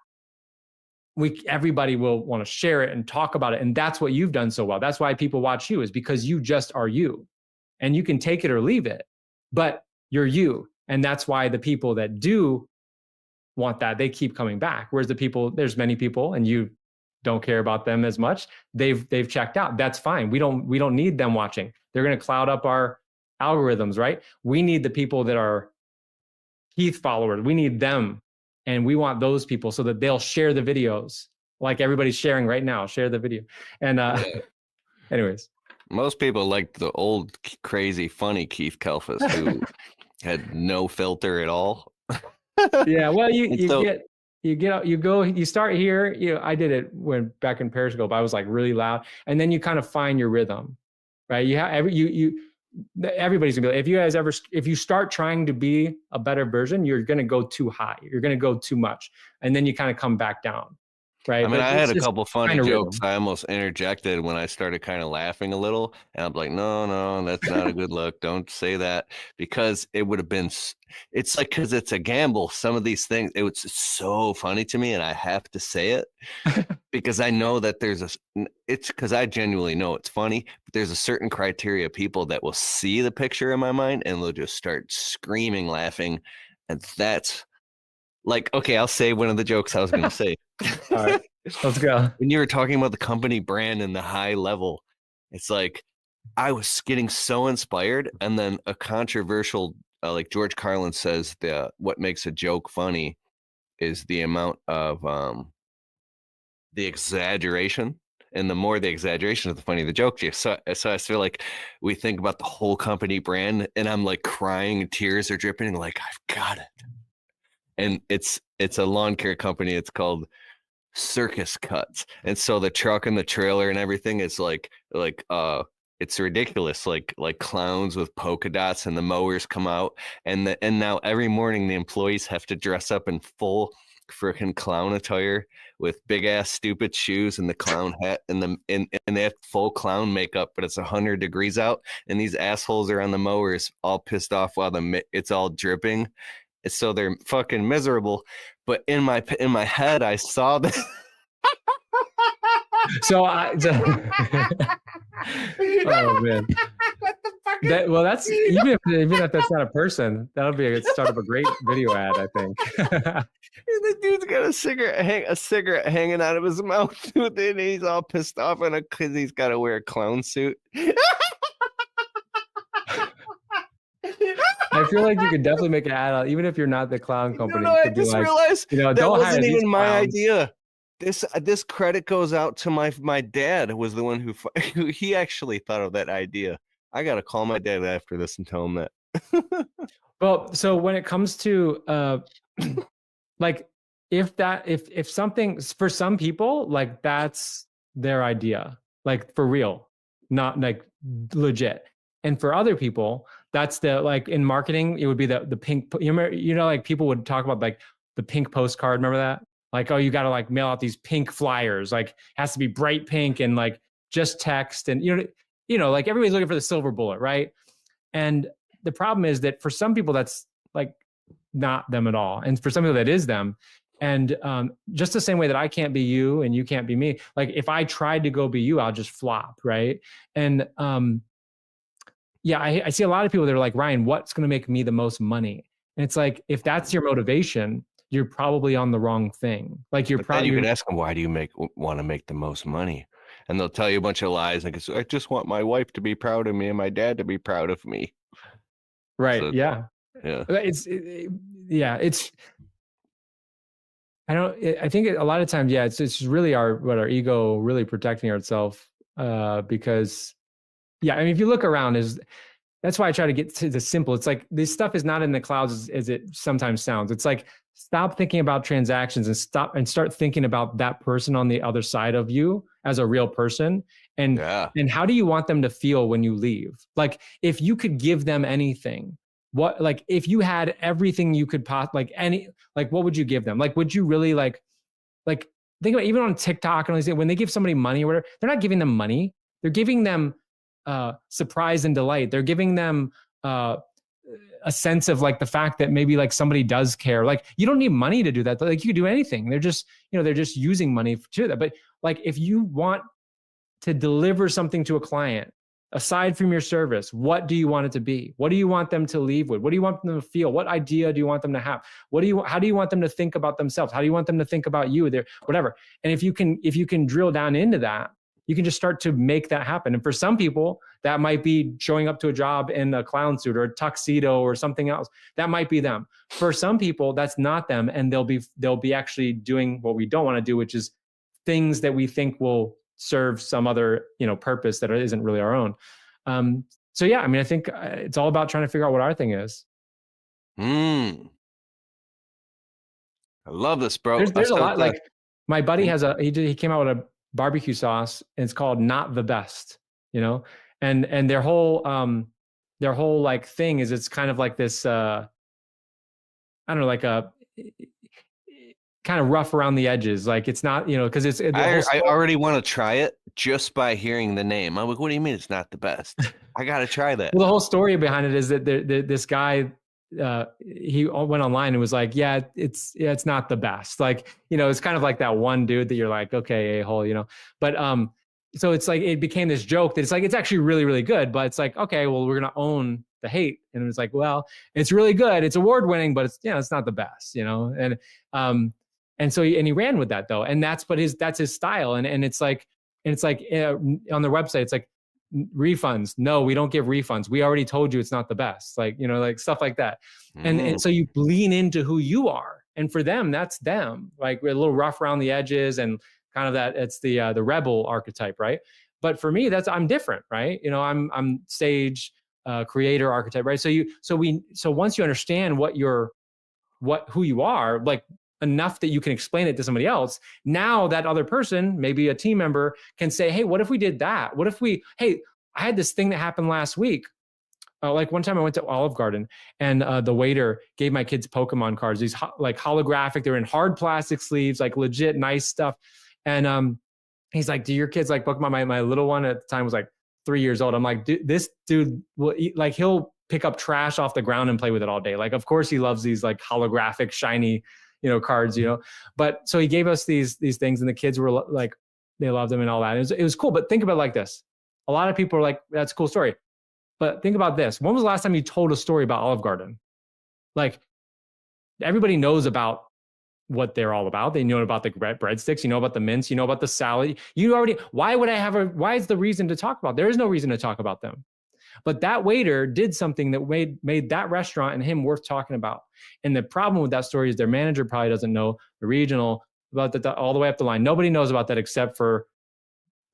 S3: everybody will want to share it and talk about it. And that's what you've done so well. That's why people watch you, is because you just are you, and you can take it or leave it, but you're you. And that's why the people that do want that, they keep coming back. Whereas there's many people, and you don't care about them as much. They've checked out. That's fine. We don't need them watching. They're going to cloud up our algorithms, right? We need the people that are Keith followers. We need them. And we want those people so that they'll share the videos like everybody's sharing right now. Share the video. And anyways.
S2: Most people like the old, crazy, funny Keith Kalfas who had no filter at all.
S3: Yeah, well,
S2: So,
S3: you start here. I did it when back in Periscope. I was like really loud, and then you kind of find your rhythm, right? Everybody's gonna be like, if you start trying to be a better version, you're gonna go too high. You're gonna go too much, and then you kind of come back down, right?
S2: I mean, I had a couple funny jokes.
S3: Rhythm.
S2: I almost interjected when I started kind of laughing a little, and I'm like, no, that's not a good look. Don't say that, because it would have been. It's like, because it's a gamble. Some of these things, it was so funny to me, and I have to say it because I know that it's because I genuinely know it's funny, but there's a certain criteria of people that will see the picture in my mind and they'll just start screaming, laughing. And that's like, okay, I'll say one of the jokes I was going to say.
S3: All right, let's go.
S2: When you were talking about the company brand and the high level, it's like, I was getting so inspired. And then a controversial, like George Carlin says, what makes a joke funny is the amount of the exaggeration, and the more the exaggeration, the funnier the joke is. So I feel like we think about the whole company brand, and I'm like crying, tears are dripping, like I've got it. And it's a lawn care company. It's called Circus Cuts, and so the truck and the trailer and everything is like it's ridiculous, like clowns with polka dots, and the mowers come out, and now every morning the employees have to dress up in full freaking clown attire with big ass stupid shoes and the clown hat and they have full clown makeup, but it's 100 degrees out, and these assholes are on the mowers all pissed off while it's all dripping, so they're fucking miserable. But in my head I saw that.
S3: Oh man. That's even if that's not a person, that'll be a start of a great video ad, I think.
S2: The dude's got a cigarette hanging out of his mouth, and he's all pissed off because he's got to wear a clown suit.
S3: I feel like you could definitely make an ad out, even if you're not the clown company.
S2: No, I just realized that wasn't even my idea. This credit goes out to my dad, who was the one who he actually thought of that idea. I got to call my dad after this and tell him that.
S3: Well, so when it comes to like if something, for some people, like that's their idea, like for real, not like legit. And for other people, that's like in marketing, it would be the pink, like people would talk about like the pink postcard. Remember that? Like, oh, you got to like mail out these pink flyers, like has to be bright pink and like just text. And, like everybody's looking for the silver bullet, right? And the problem is that for some people, that's like not them at all. And for some people, that is them. And just the same way that I can't be you and you can't be me. Like if I tried to go be you, I'll just flop, right? And I see a lot of people that are like, Ryan, what's going to make me the most money? And it's like, if that's your motivation, you're probably on the wrong thing. Like you could
S2: ask them, why do you want to make the most money? And they'll tell you a bunch of lies. Like, I just want my wife to be proud of me and my dad to be proud of me.
S3: Right.
S2: So,
S3: yeah. I think a lot of times, it's really our ego really protecting ourselves, because if you look around, that's why I try to get to the simple. It's like this stuff is not in the clouds as it sometimes sounds. It's like, stop thinking about transactions and start thinking about that person on the other side of you as a real person. And how do you want them to feel when you leave? Like if you could give them anything, if you had everything you could what would you give them? Like, would you really like think about even on TikTok and all these, when they give somebody money or whatever, they're not giving them money. They're giving them surprise and delight. They're giving them a sense of like the fact that maybe like somebody does care. Like you don't need money to do that. Like you could do anything. They're just, they're just using money to do that. But like if you want to deliver something to a client, aside from your service, what do you want it to be? What do you want them to leave with? What do you want them to feel? What idea do you want them to have? How do you want them to think about themselves? How do you want them to think about you? Whatever. And if you can drill down into that, you can just start to make that happen. And for some people, that might be showing up to a job in a clown suit or a tuxedo or something else. That might be them. For some people, that's not them. And they'll be actually doing what we don't want to do, which is things that we think will serve some other, purpose that isn't really our own. So yeah, I mean, I think it's all about trying to figure out what our thing is.
S2: I love this, bro.
S3: There's a lot. Like my buddy has he came out with a barbecue sauce, and it's called Not the Best, and their whole like thing is, it's kind of like this, I don't know, like a kind of rough around the edges. Like it's not, cause
S2: I already want to try it just by hearing the name. I'm like, what do you mean it's not the best? I got to try that.
S3: Well, the whole story behind it is that this guy, he went online and was like, yeah, it's not the best. Like, it's kind of like that one dude that you're like, okay, a-hole, but, so it's like, it became this joke that it's like, it's actually really, really good, but it's like, okay, well, we're going to own the hate. And it was like, well, it's really good. It's award winning, but it's, it's not the best, and so he ran with that though. And that's his style. And it's like on their website, it's like, refunds. No, we don't give refunds. We already told you it's not the best. Like, like stuff like that. And so you lean into who you are. And for them, that's them. Like we're a little rough around the edges and kind of that, it's the rebel archetype, right? But for me, I'm different, right? I'm sage, creator archetype, right? So once you understand who you are, like enough that you can explain it to somebody else, now that other person, maybe a team member, can say, hey, what if we did that? What if I had this thing that happened last week. Like one time I went to Olive Garden and the waiter gave my kids Pokemon cards, these like holographic, they're in hard plastic sleeves, like legit nice stuff. And he's like, do your kids like Pokemon? My little one at the time was like 3 years old. I'm like, this dude will eat, like he'll pick up trash off the ground and play with it all day. Like, of course he loves these like holographic, shiny, cards, but so he gave us these things and the kids were like, they loved them and all that. It was cool. But think about it like this. A lot of people are like, that's a cool story. But think about this. When was the last time you told a story about Olive Garden? Like everybody knows about what they're all about. They know about the breadsticks, about the mince, about the salad. Why is the reason to talk about? There is no reason to talk about them. But that waiter did something that made that restaurant and him worth talking about. And the problem with that story is their manager probably doesn't know, the regional, about that all the way up the line. Nobody knows about that except for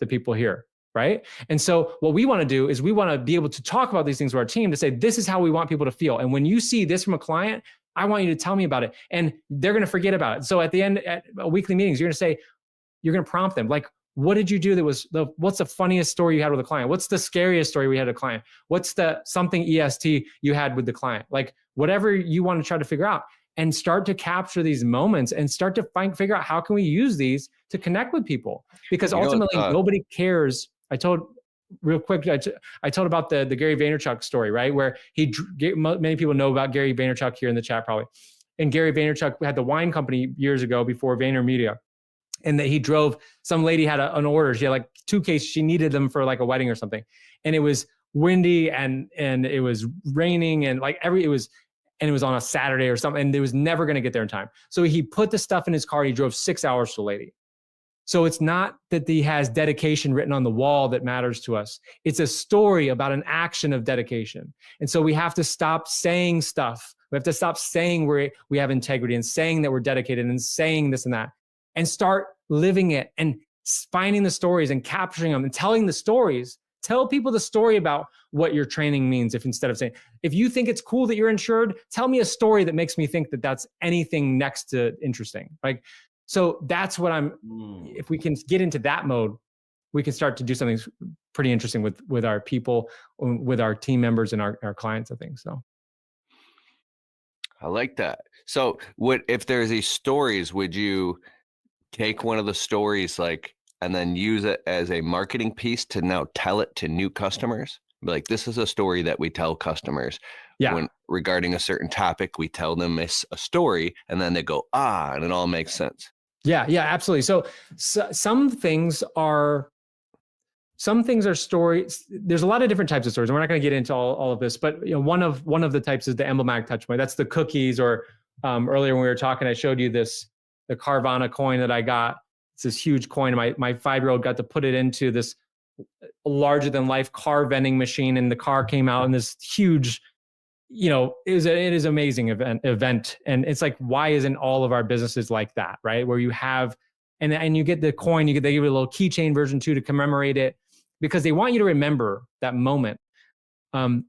S3: the people here, right? And so what we want to do is we want to be able to talk about these things with our team to say, this is how we want people to feel. And when you see this from a client, I want you to tell me about it. And they're going to forget about it. So at the end, at weekly meetings, you're going to prompt them, like, what did you do what's the funniest story you had with a client? What's the scariest story we had with a client? What's the something EST you had with the client? Like whatever you want to try to figure out, and start to capture these moments and start to figure out how can we use these to connect with people? Because ultimately nobody cares. I told real quick, I told about the Gary Vaynerchuk story, right? Where many people know about Gary Vaynerchuk here in the chat probably. And Gary Vaynerchuk had the wine company years ago before VaynerMedia. And that he drove, some lady had an order. She had like 2 cases. She needed them for like a wedding or something. And it was windy and it was raining and like it was on a Saturday or something. And it was never going to get there in time. So he put the stuff in his car. And he drove 6 hours to the lady. So it's not that he has dedication written on the wall that matters to us. It's a story about an action of dedication. And so we have to stop saying stuff. We have to stop saying we have integrity and saying that we're dedicated and saying this and that, and start living it and finding the stories and capturing them and telling the stories. Tell people the story about what your training means. Instead of saying, if you think it's cool that you're insured, tell me a story that makes me think that that's anything next to interesting. Like, so that's what if we can get into that mode, we can start to do something pretty interesting with our people, with our team members and our clients, I think. So.
S2: I like that. So if there's these stories, would you take one of the stories and then use it as a marketing piece to now tell it to new customers? Like, this is a story that we tell customers.
S3: Yeah.
S2: When regarding a certain topic, we tell them a story and then they go, and it all makes sense.
S3: Yeah, absolutely. So some things are stories. There's a lot of different types of stories. And we're not going to get into all of this, but one of the types is the emblematic touch point. That's the cookies, or earlier when we were talking, I showed you the Carvana coin that I got. It's this huge coin. My 5-year-old got to put it into this larger than life car vending machine, and the car came out in this huge, it is amazing event. And it's like, why isn't all of our businesses like that, right? Where you have And you get the coin, they give you a little keychain version too to commemorate it, because they want you to remember that moment. So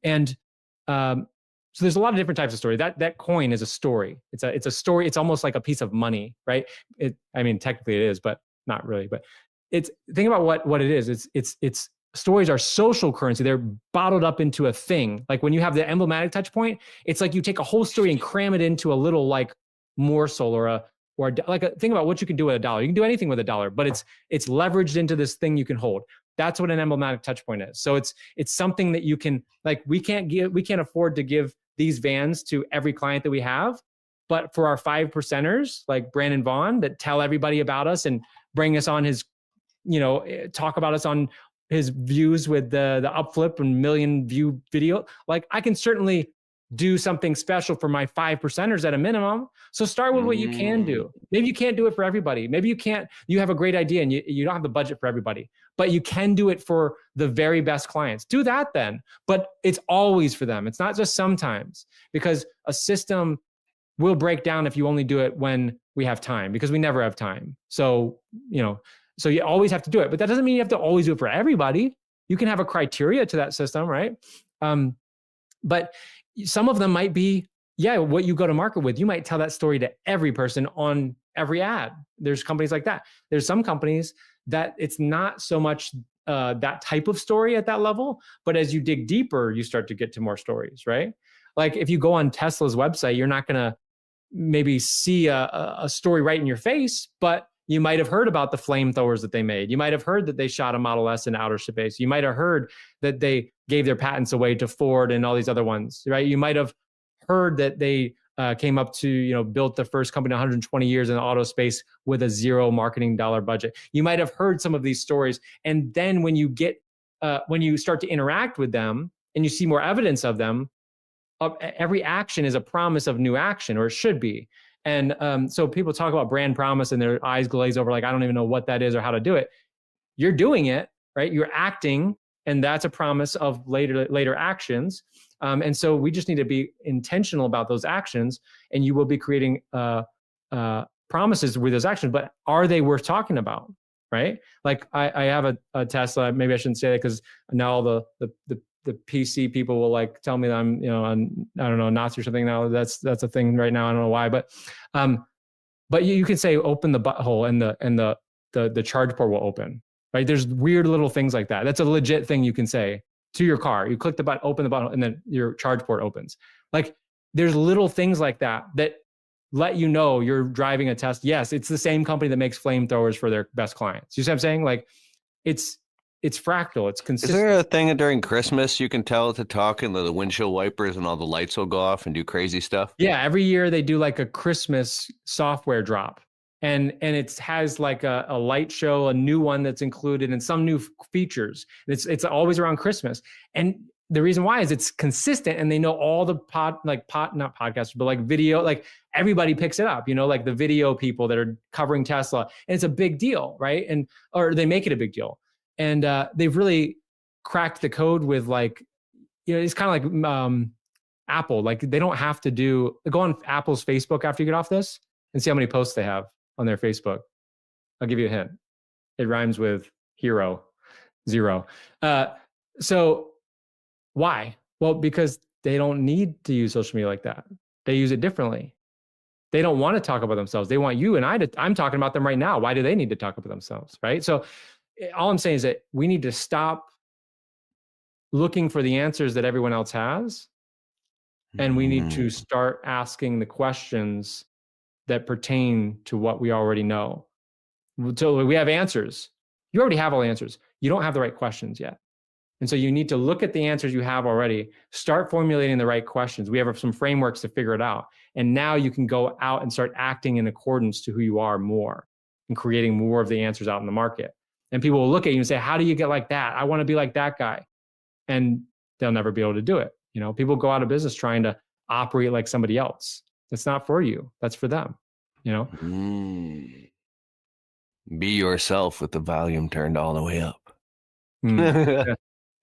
S3: there's a lot of different types of story. That coin is a story. It's a story. It's almost like a piece of money, right? Technically it is, but not really. But think about what it is. It's stories are social currency. They're bottled up into a thing. Like when you have the emblematic touch point, it's like you take a whole story and cram it into a little like morsel think about what you can do with $1. You can do anything with $1, but it's leveraged into this thing you can hold. That's what an emblematic touch point is. So it's something that you can, like, we can't afford to give these vans to every client that we have, but for our 5%ers like Brandon Vaughn that tell everybody about us and bring us on his, talk about us on his views with the upflip and million view video, like I can certainly do something special for my 5%ers at a minimum. So start with what you can do. Maybe you can't do it for everybody. Maybe you have a great idea and you don't have the budget for everybody, but you can do it for the very best clients. Do that then, but it's always for them. It's not just sometimes, because a system will break down if you only do it when we have time, because we never have time. So you always have to do it, but that doesn't mean you have to always do it for everybody. You can have a criteria to that system, right? But some of them might be, what you go to market with. You might tell that story to every person on every ad. There's companies like that. There's some companies that it's not so much that type of story at that level, but as you dig deeper, you start to get to more stories, right? Like if you go on Tesla's website, you're not going to maybe see a story right in your face, but you might have heard about the flamethrowers that they made. You might have heard that they shot a Model S in outer space. You might have heard that they gave their patents away to Ford and all these other ones, right? You might have heard that they came up to, built the first company in 120 years in the auto space with a $0 marketing dollar budget. You might have heard some of these stories. And then when you start to interact with them and you see more evidence of them, every action is a promise of new action, or it should be. And so people talk about brand promise and their eyes glaze over, like, I don't even know what that is or how to do it. You're doing it, right? You're acting, and that's a promise of later actions. And so we just need to be intentional about those actions, and you will be creating promises with those actions. But are they worth talking about, right? Like I have a Tesla. Maybe I shouldn't say that because now all the PC people will like tell me that I'm, I don't know, Nazi or something. Now that's a thing right now. I don't know why, but you can say open the butthole and the charge port will open, right? There's weird little things like that. That's a legit thing you can say to your car. You click the button, open the button, and then your charge port opens. Like there's little things like that let you know you're driving a Tesla. Yes, it's the same company that makes flamethrowers for their best clients. You see what I'm saying? Like it's fractal. It's consistent.
S2: Is there a thing during Christmas you can tell it to talk and the windshield wipers and all the lights will go off and do crazy stuff?
S3: Yeah, every year they do like a Christmas software drop, and it has like a light show, a new one that's included, and some new features. It's always around Christmas, and the reason why is it's consistent, and they know all the not podcasters, but like video, like everybody picks it up. Like the video people that are covering Tesla, and it's a big deal, right? Or they make it a big deal. And they've really cracked the code with like, it's kind of like Apple. Like they don't have to go on Apple's Facebook after you get off this and see how many posts they have on their Facebook. I'll give you a hint. It rhymes with hero, 0. So why? Well, because they don't need to use social media like that. They use it differently. They don't want to talk about themselves. They want you and I'm talking about them right now. Why do they need to talk about themselves, right? So all I'm saying is that we need to stop looking for the answers that everyone else has. And we need to start asking the questions that pertain to what we already know. So we have answers. You already have all the answers. You don't have the right questions yet. And so you need to look at the answers you have already, start formulating the right questions. We have some frameworks to figure it out. And now you can go out and start acting in accordance to who you are more and creating more of the answers out in the market. And people will look at you and say, how do you get like that? I want to be like that guy. And they'll never be able to do it. People go out of business trying to operate like somebody else. That's not for you. That's for them,
S2: Be yourself with the volume turned all the way up.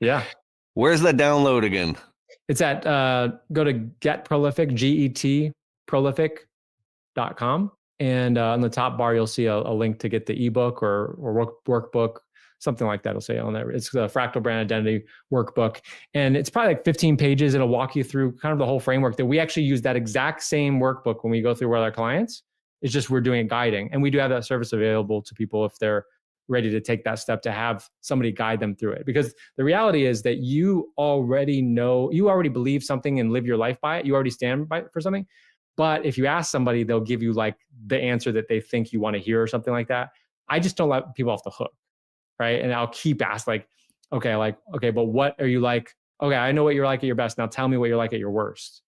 S3: Yeah.
S2: Where's that download again?
S3: It's at, go to Get Prolific, GET Prolific.com. And on the top bar, you'll see a link to get the ebook or workbook, something like that. It'll say on there. It's the Fractal Brand Identity Workbook. And it's probably like 15 pages. It'll walk you through kind of the whole framework that we actually use that exact same workbook when we go through with our clients. It's just we're doing guiding. And we do have that service available to people if they're ready to take that step to have somebody guide them through it. Because the reality is that you already know, you already believe something and live your life by it. You already stand by it for something. But if you ask somebody, they'll give you like the answer that they think you want to hear or something like that. I just don't let people off the hook, right? And I'll keep asking okay, but what are you like? Okay, I know what you're like at your best. Now tell me what you're like at your worst.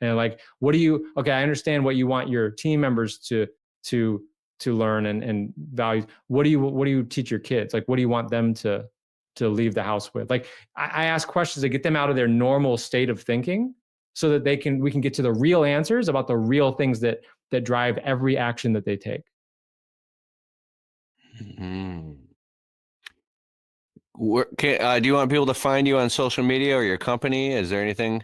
S3: And like, I understand what you want your team members to learn and value. What do you teach your kids? Like, what do you want them to leave the house with? Like, I ask questions to get them out of their normal state of thinking so that we can get to the real answers about the real things that drive every action that they take.
S2: Mm-hmm. Do you want people to find you on social media or your company? Is there anything?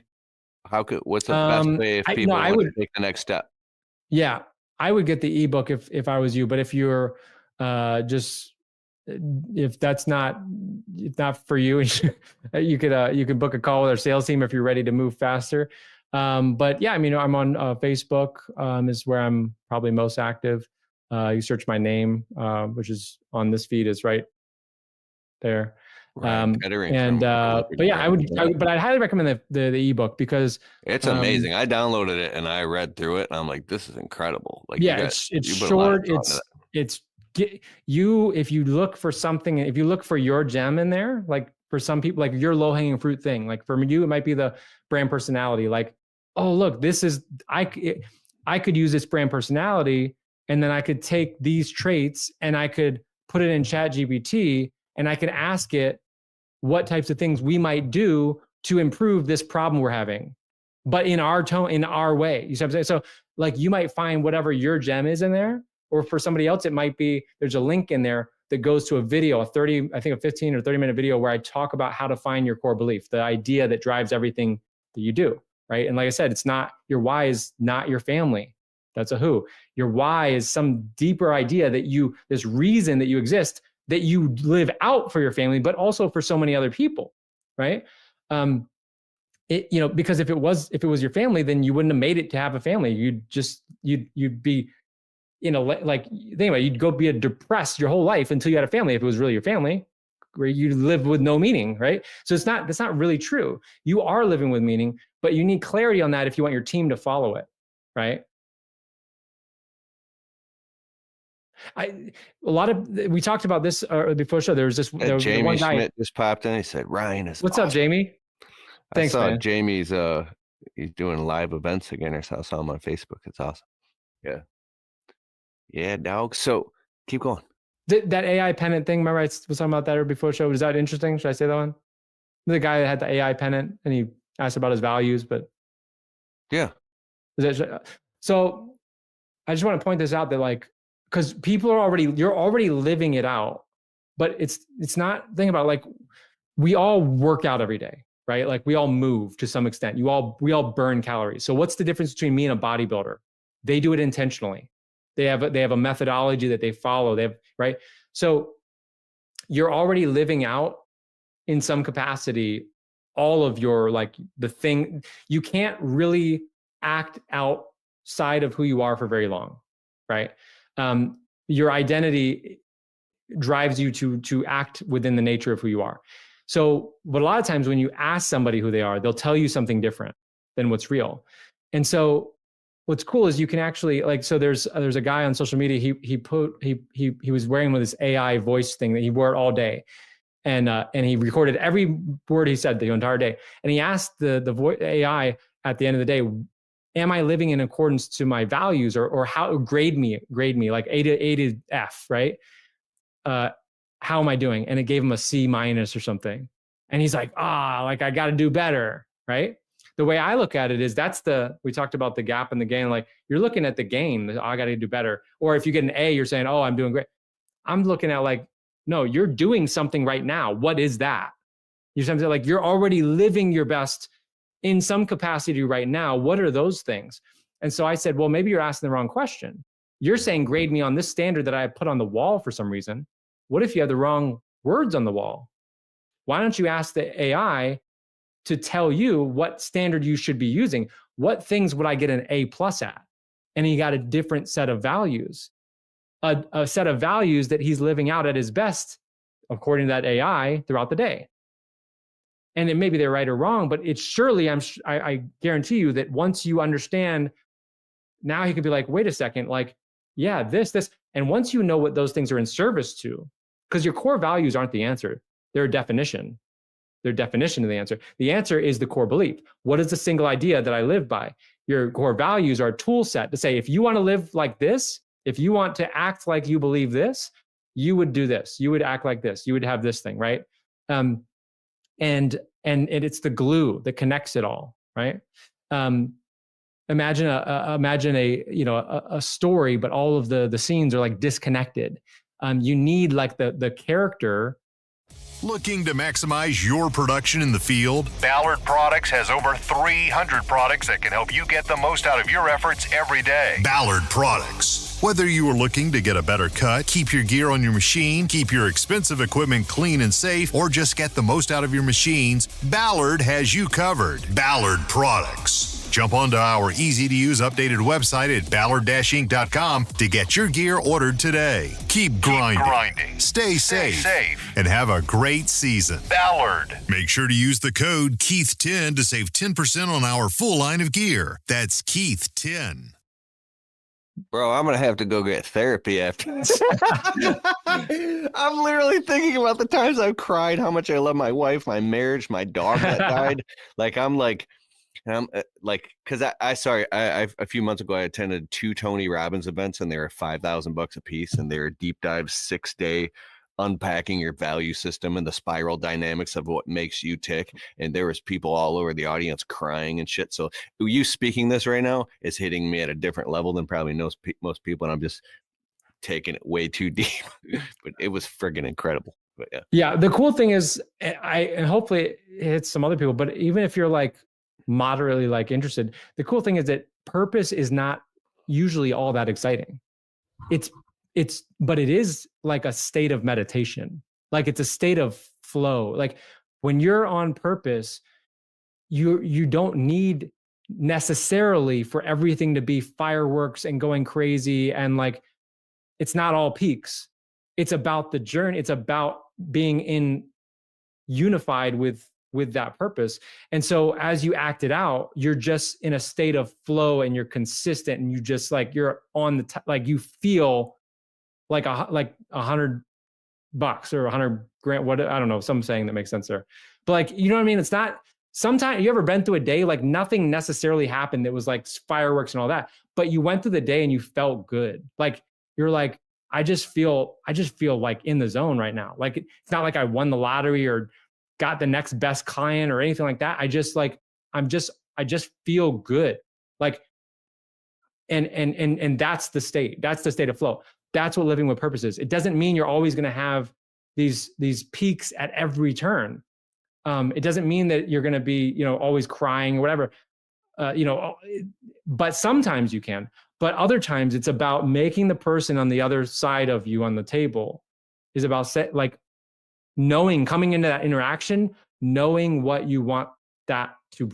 S2: What's the best way if people want to take the next step?
S3: Yeah, I would get the ebook if I was you. But if you're if not for you, you could book a call with our sales team if you're ready to move faster. But yeah, I mean, I'm on Facebook is where I'm probably most active. You search my name, which is on this feed, is right there.
S2: Ryan Kettering
S3: but yeah, but I'd highly recommend the ebook because
S2: it's amazing. I downloaded it and I read through it and I'm like, this is incredible. Like,
S3: yeah, it's short. If you look for something, if you look for your gem in there, like for some people, like your low hanging fruit thing, like for you, it might be the brand personality. Like, oh, look, I could use this brand personality and then I could take these traits and I could put it in ChatGPT and I could ask it what types of things we might do to improve this problem we're having, but in our tone, in our way. You see what I'm saying? So like you might find whatever your gem is in there, or for somebody else, it might be, there's a link in there that goes to a video, a 15 or 30-minute video where I talk about how to find your core belief, the idea that drives everything that you do, right? And like I said, your why is not your family. That's a who. Your why is some deeper idea this reason that you exist, that you live out for your family, but also for so many other people, right? Because if it was your family, then you wouldn't have made it to have a family. You'd be, think about it, you'd go be depressed your whole life until you had a family. If it was really your family, where you live with no meaning, right? So that's not really true. You are living with meaning, but you need clarity on that if you want your team to follow it, right? We talked about this before the show. There was
S2: Jamie
S3: one guy
S2: Schmidt just popped in. He said, "Ryan is
S3: what's
S2: awesome."
S3: up, Jamie? Thanks,
S2: I saw
S3: man.
S2: Jamie's he's doing live events again, or so I saw him on Facebook. It's awesome. Yeah, dog. So keep going.
S3: That AI pennant thing. Remember I was talking about that before the show. Was that interesting? Should I say that one? The guy that had the AI pennant and he asked about his values, but
S2: yeah.
S3: So I just want to point this out that because you're already living it out, but it's not, think about it, like we all work out every day, right? Like we all move to some extent. We all burn calories. So what's the difference between me and a bodybuilder? They do it intentionally. They have a methodology that they follow. Right? So you're already living out in some capacity all of your, the thing. You can't really act outside of who you are for very long, right? Your identity drives you to act within the nature of who you are. So, but a lot of times when you ask somebody who they are, they'll tell you something different than what's real. And so what's cool is you can actually so there's a guy on social media, he was wearing with this AI voice thing that he wore it all day. And he recorded every word he said the entire day. And he asked the AI at the end of the day, am I living in accordance to my values, or how grade me like A to F, right? How am I doing? And it gave him a C- or something. And he's like, I got to do better, right? The way I look at it is we talked about the gap and the gain. Like you're looking at the gain, I got to do better. Or if you get an A, you're saying, I'm doing great. I'm looking at no, you're doing something right now. What is that? You're something like you're already living your best in some capacity right now. What are those things? And so I said, well, maybe you're asking the wrong question. You're saying grade me on this standard that I put on the wall for some reason. What if you have the wrong words on the wall? Why don't you ask the AI to tell you what standard you should be using? What things would I get an A+ at? And he got a different set of values, a set of values that he's living out at his best, according to that AI, throughout the day. And it maybe they're right or wrong, but it's surely, I guarantee you that once you understand, now he can be like, wait a second, like, yeah, this. And once you know what those things are in service to, because your core values aren't the answer, they're a definition. Their definition of the answer. The answer is the core belief. What is the single idea that I live by? Your core values are a tool set to say, if you want to live like this, if you want to act like you believe this, you would do this. You would act like this. You would have this thing, right? And it's the glue that connects it all, right? Imagine a story, but all of the scenes are like disconnected. You need like the character.
S1: Looking to maximize your production in the field? Ballard Products has over 300 products that can help you get the most out of your efforts every day. Ballard Products. Whether you are looking to get a better cut, keep your gear on your machine, keep your expensive equipment clean and safe, or just get the most out of your machines, Ballard has you covered. Ballard Products. Jump onto our easy-to-use updated website at ballard-inc.com to get your gear ordered today. Keep grinding. Stay safe. And have a great season. Ballard. Make sure to use the code Keith10 to save 10% on our full line of gear. That's Keith10.
S2: Bro, I'm going to have to go get therapy after this. I'm literally thinking about the times I've cried, how much I love my wife, my marriage, my dog that died. Because I a few months ago I attended 2 Tony Robbins events, and they were $5,000 a piece, and they were deep dive 6-day unpacking your value system and the spiral dynamics of what makes you tick. And there was people all over the audience crying and shit. So you speaking this right now is hitting me at a different level than probably most people, and I'm just taking it way too deep. But it was friggin' incredible. But
S3: yeah. The cool thing is, and hopefully it hits some other people, but even if you're like moderately like interested, the cool thing is that purpose is not usually all that exciting. But it is like a state of meditation. Like it's a state of flow. Like when you're on purpose, you don't need necessarily for everything to be fireworks and going crazy, and like it's not all peaks. It's about the journey. It's about being unified with that purpose. And so as you act it out, you're just in a state of flow, and you're consistent, and you just like, you're on like you feel like $100 or $100,000, what, I don't know, some saying that makes sense there. But like, you know what I mean? It's not, sometimes you ever been through a day, like nothing necessarily happened that was like fireworks and all that, but you went through the day and you felt good. Like, you're like, I just feel like in the zone right now. Like, it's not like I won the lottery or got the next best client or anything like that. I just feel good. Like, and that's the state of flow. That's what living with purpose is. It doesn't mean you're always going to have these peaks at every turn. It doesn't mean that you're going to be, always crying or whatever, but sometimes you can. But other times it's about making the person on the other side of you on the table is about knowing, coming into that interaction, knowing what you want that to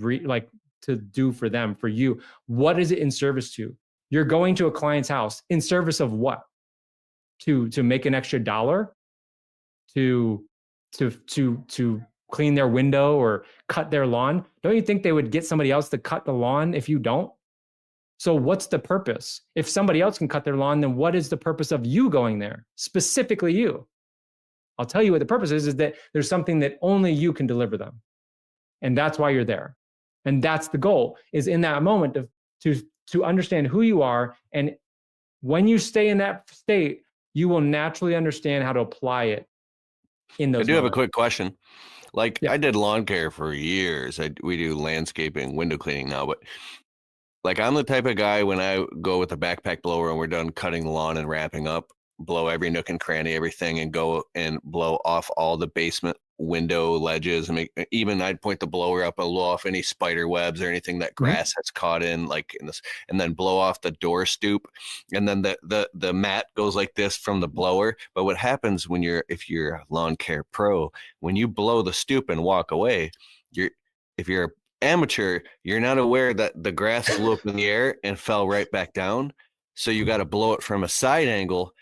S3: do for them, for you. What is it in service to? You're going to a client's house in service of what? To make an extra $1, to clean their window or cut their lawn. Don't you think they would get somebody else to cut the lawn if you don't? So what's the purpose? If somebody else can cut their lawn, then what is the purpose of you going there? Specifically you. I'll tell you what the purpose is that there's something that only you can deliver them. And that's why you're there. And that's the goal, is in that moment to understand who you are. And when you stay in that state, you will naturally understand how to apply it in those moments.
S2: Have a quick question. I did lawn care for years. We do landscaping, window cleaning now, but like I'm the type of guy, when I go with a backpack blower and we're done cutting the lawn and wrapping up, blow every nook and cranny, everything, and go and blow off all the basement window ledges and even I'd point the blower up and blow off any spider webs or anything that grass has caught in, like in this, and then blow off the door stoop. And then the mat goes like this from the blower. But what happens if you're a lawn care pro, when you blow the stoop and walk away, if you're amateur, you're not aware that the grass flew up in the air and fell right back down. So you got to blow it from a side angle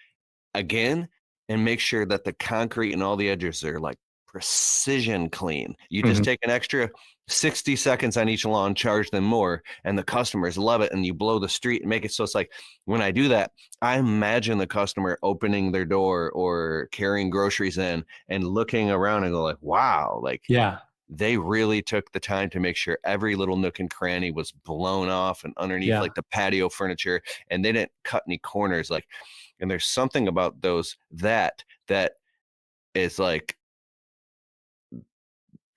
S2: again and make sure that the concrete and all the edges are like precision clean. You just take an extra 60 seconds on each lawn, charge them more, and the customers love it. And you blow the street and make it so it's like, when I do that, I imagine the customer opening their door or carrying groceries in and looking around and go like, wow, like, yeah, they really took the time to make sure every little nook and cranny was blown off and underneath like the patio furniture, and they didn't cut any corners. Like, and there's something about those that is like,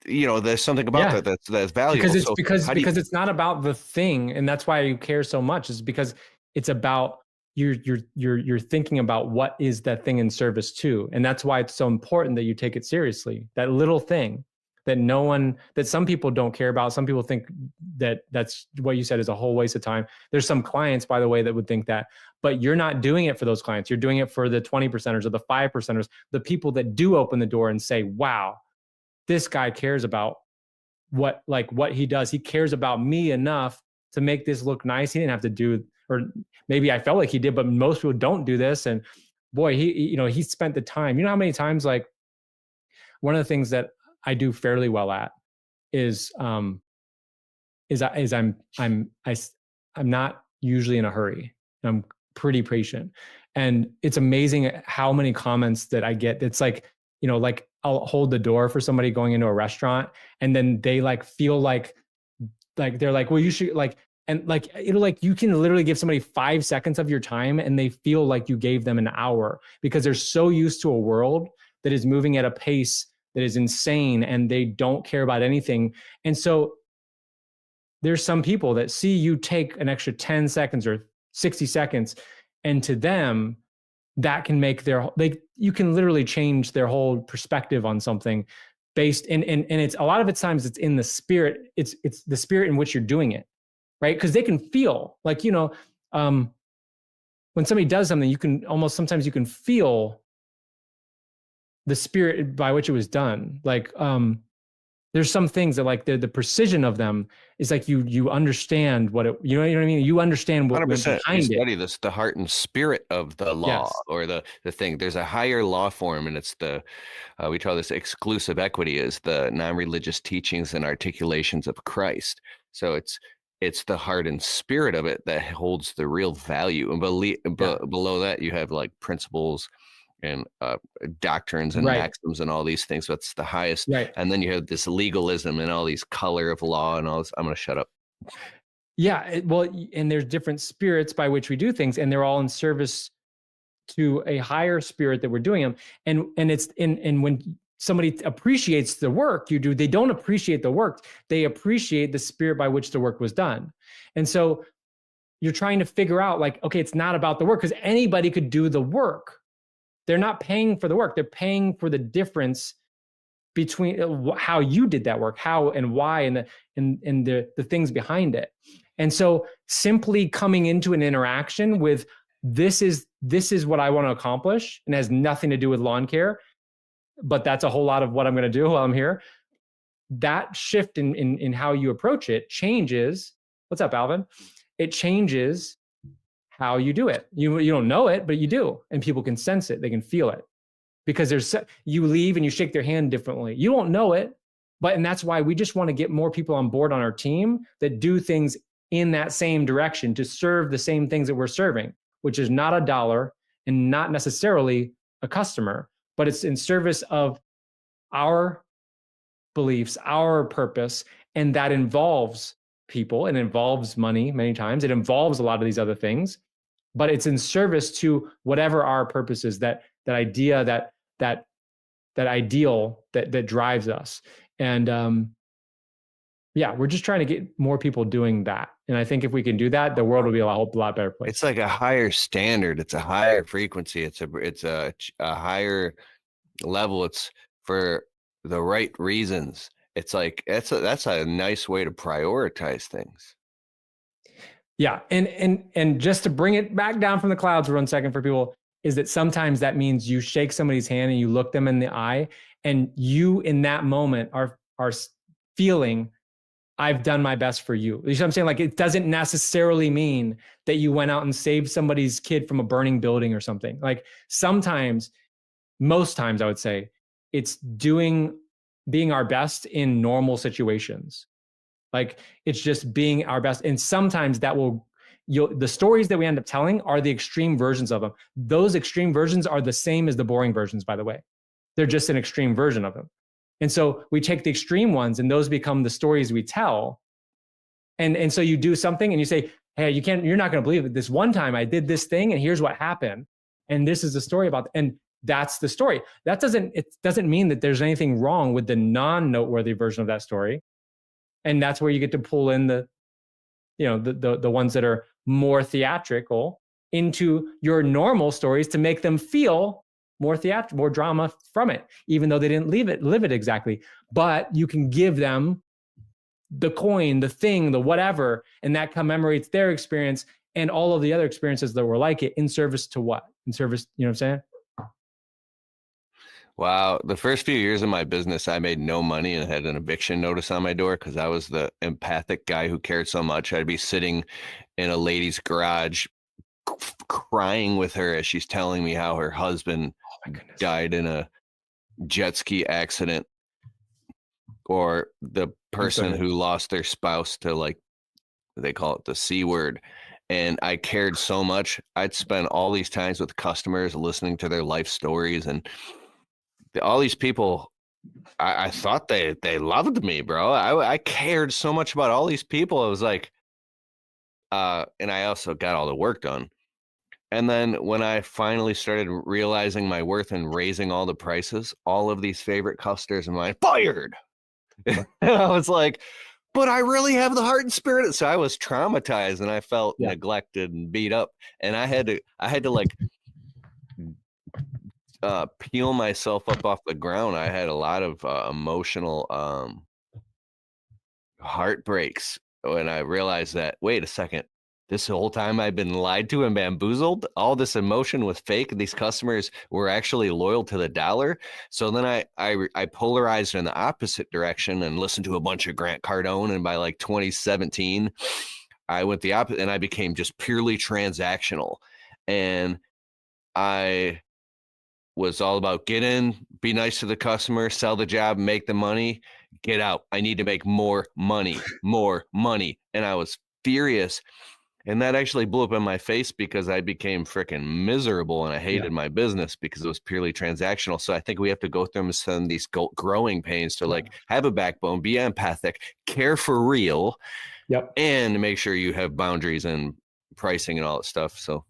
S2: there's something about that's valuable.
S3: Because it's not about the thing, and that's why you care so much, is because it's about you're thinking about what is that thing in service to. And that's why it's so important that you take it seriously. That little thing that some people don't care about. Some people think that that's what you said is a whole waste of time. There's some clients, by the way, that would think that, but you're not doing it for those clients. You're doing it for the 20%ers or the 5%ers, the people that do open the door and say, wow, this guy cares about what he does. He cares about me enough to make this look nice. He didn't have to do, or maybe I felt like he did, but most people don't do this. And boy, he spent the time. You know how many times, like, one of the things that I do fairly well at is I'm not usually in a hurry. I'm pretty patient, and it's amazing how many comments that I get. It's like, like I'll hold the door for somebody going into a restaurant, and then they like feel like they're like, well, you should like, and like, you can literally give somebody 5 seconds of your time and they feel like you gave them an hour, because they're so used to a world that is moving at a pace that is insane, and they don't care about anything. And so there's some people that see you take an extra 10 seconds or 60 seconds, and to them, that can make you can literally change their whole perspective on something based and it's a lot of times it's in the spirit. It's the spirit in which you're doing it, right? Because they can feel like, when somebody does something, sometimes you can feel the spirit by which it was done. Like, there's some things that, like, the precision of them is like, you understand what it, you know what I mean? You understand what went behind it.
S2: Study this, the heart and spirit of the law, or the thing. There's a higher law form, and it's we call this exclusive equity, is the non-religious teachings and articulations of Christ. So it's the heart and spirit of it that holds the real value. And below that, you have like principles and doctrines and maxims and all these things. So it's the highest. Right. And then you have this legalism and all these color of law and all this. I'm going to shut up.
S3: Yeah. And there's different spirits by which we do things, and they're all in service to a higher spirit that we're doing them. And when somebody appreciates the work you do, they don't appreciate the work. They appreciate the spirit by which the work was done. And so you're trying to figure out, like, okay, it's not about the work, because anybody could do the work. They're not paying for the work. They're paying for the difference between how you did that work, how and why, and the things behind it. And so simply coming into an interaction with this is what I want to accomplish, and has nothing to do with lawn care, but that's a whole lot of what I'm going to do while I'm here. That shift in how you approach it changes. What's up, Alvin? It changes how you do it. You don't know it, but you do. And people can sense it. They can feel it, because you leave and you shake their hand differently. You don't know it, and that's why we just want to get more people on board on our team that do things in that same direction to serve the same things that we're serving, which is not a dollar and not necessarily a customer, but it's in service of our beliefs, our purpose. And that involves people, and involves money many times. It involves a lot of these other things, but it's in service to whatever our purpose is, that idea, that ideal that drives us. And we're just trying to get more people doing that. And I think if we can do that, the world will be a lot better place.
S2: It's like a higher standard. It's a higher frequency. It's a higher level. It's for the right reasons. It's like, that's a nice way to prioritize things.
S3: Yeah. And just to bring it back down from the clouds for 1 second for people, is that sometimes that means you shake somebody's hand and you look them in the eye, and you in that moment are feeling, I've done my best for you. You know what I'm saying? Like, it doesn't necessarily mean that you went out and saved somebody's kid from a burning building or something. Like, sometimes, most times I would say, it's being our best in normal situations. Like, it's just being our best. And sometimes that the stories that we end up telling are the extreme versions of them. Those extreme versions are the same as the boring versions, by the way. They're just an extreme version of them. And so we take the extreme ones and those become the stories we tell. And so you do something and you say, hey, you're not going to believe it. This one time I did this thing and here's what happened. And this is the story about, and that's the story. It doesn't mean that there's anything wrong with the non-noteworthy version of that story. And that's where you get to pull in the ones that are more theatrical into your normal stories to make them feel more theatrical, more drama from it, even though they didn't live it exactly. But you can give them the coin, the thing, the whatever, and that commemorates their experience and all of the other experiences that were like it, in service to what? In service, you know what I'm saying?
S2: Wow. The first few years of my business, I made no money and had an eviction notice on my door because I was the empathic guy who cared so much. I'd be sitting in a lady's garage crying with her as she's telling me how her husband died in a jet ski accident, or the person who lost their spouse to, like, they call it the C word. And I cared so much. I'd spend all these times with customers listening to their life stories, and all these people, I thought they loved me, bro. I cared so much about all these people. It was like, and I also got all the work done. And then when I finally started realizing my worth and raising all the prices, all of these favorite customers of mine fired. And I was like, but I really have the heart and spirit. So I was traumatized and I felt neglected and beat up. And I had to like peel myself up off the ground. I had a lot of emotional heartbreaks when I realized that, wait a second, this whole time I've been lied to and bamboozled. All this emotion was fake. These customers were actually loyal to the dollar. So then I polarized in the opposite direction and listened to a bunch of Grant Cardone. And by like 2017, I went the opposite and I became just purely transactional. And I was all about get in, be nice to the customer, sell the job, make the money, get out. I need to make more money. And I was furious. And that actually blew up in my face because I became freaking miserable and I hated my business because it was purely transactional. So I think we have to go through some of these growing pains to like have a backbone, be empathic, care for real, and make sure you have boundaries and pricing and all that stuff. So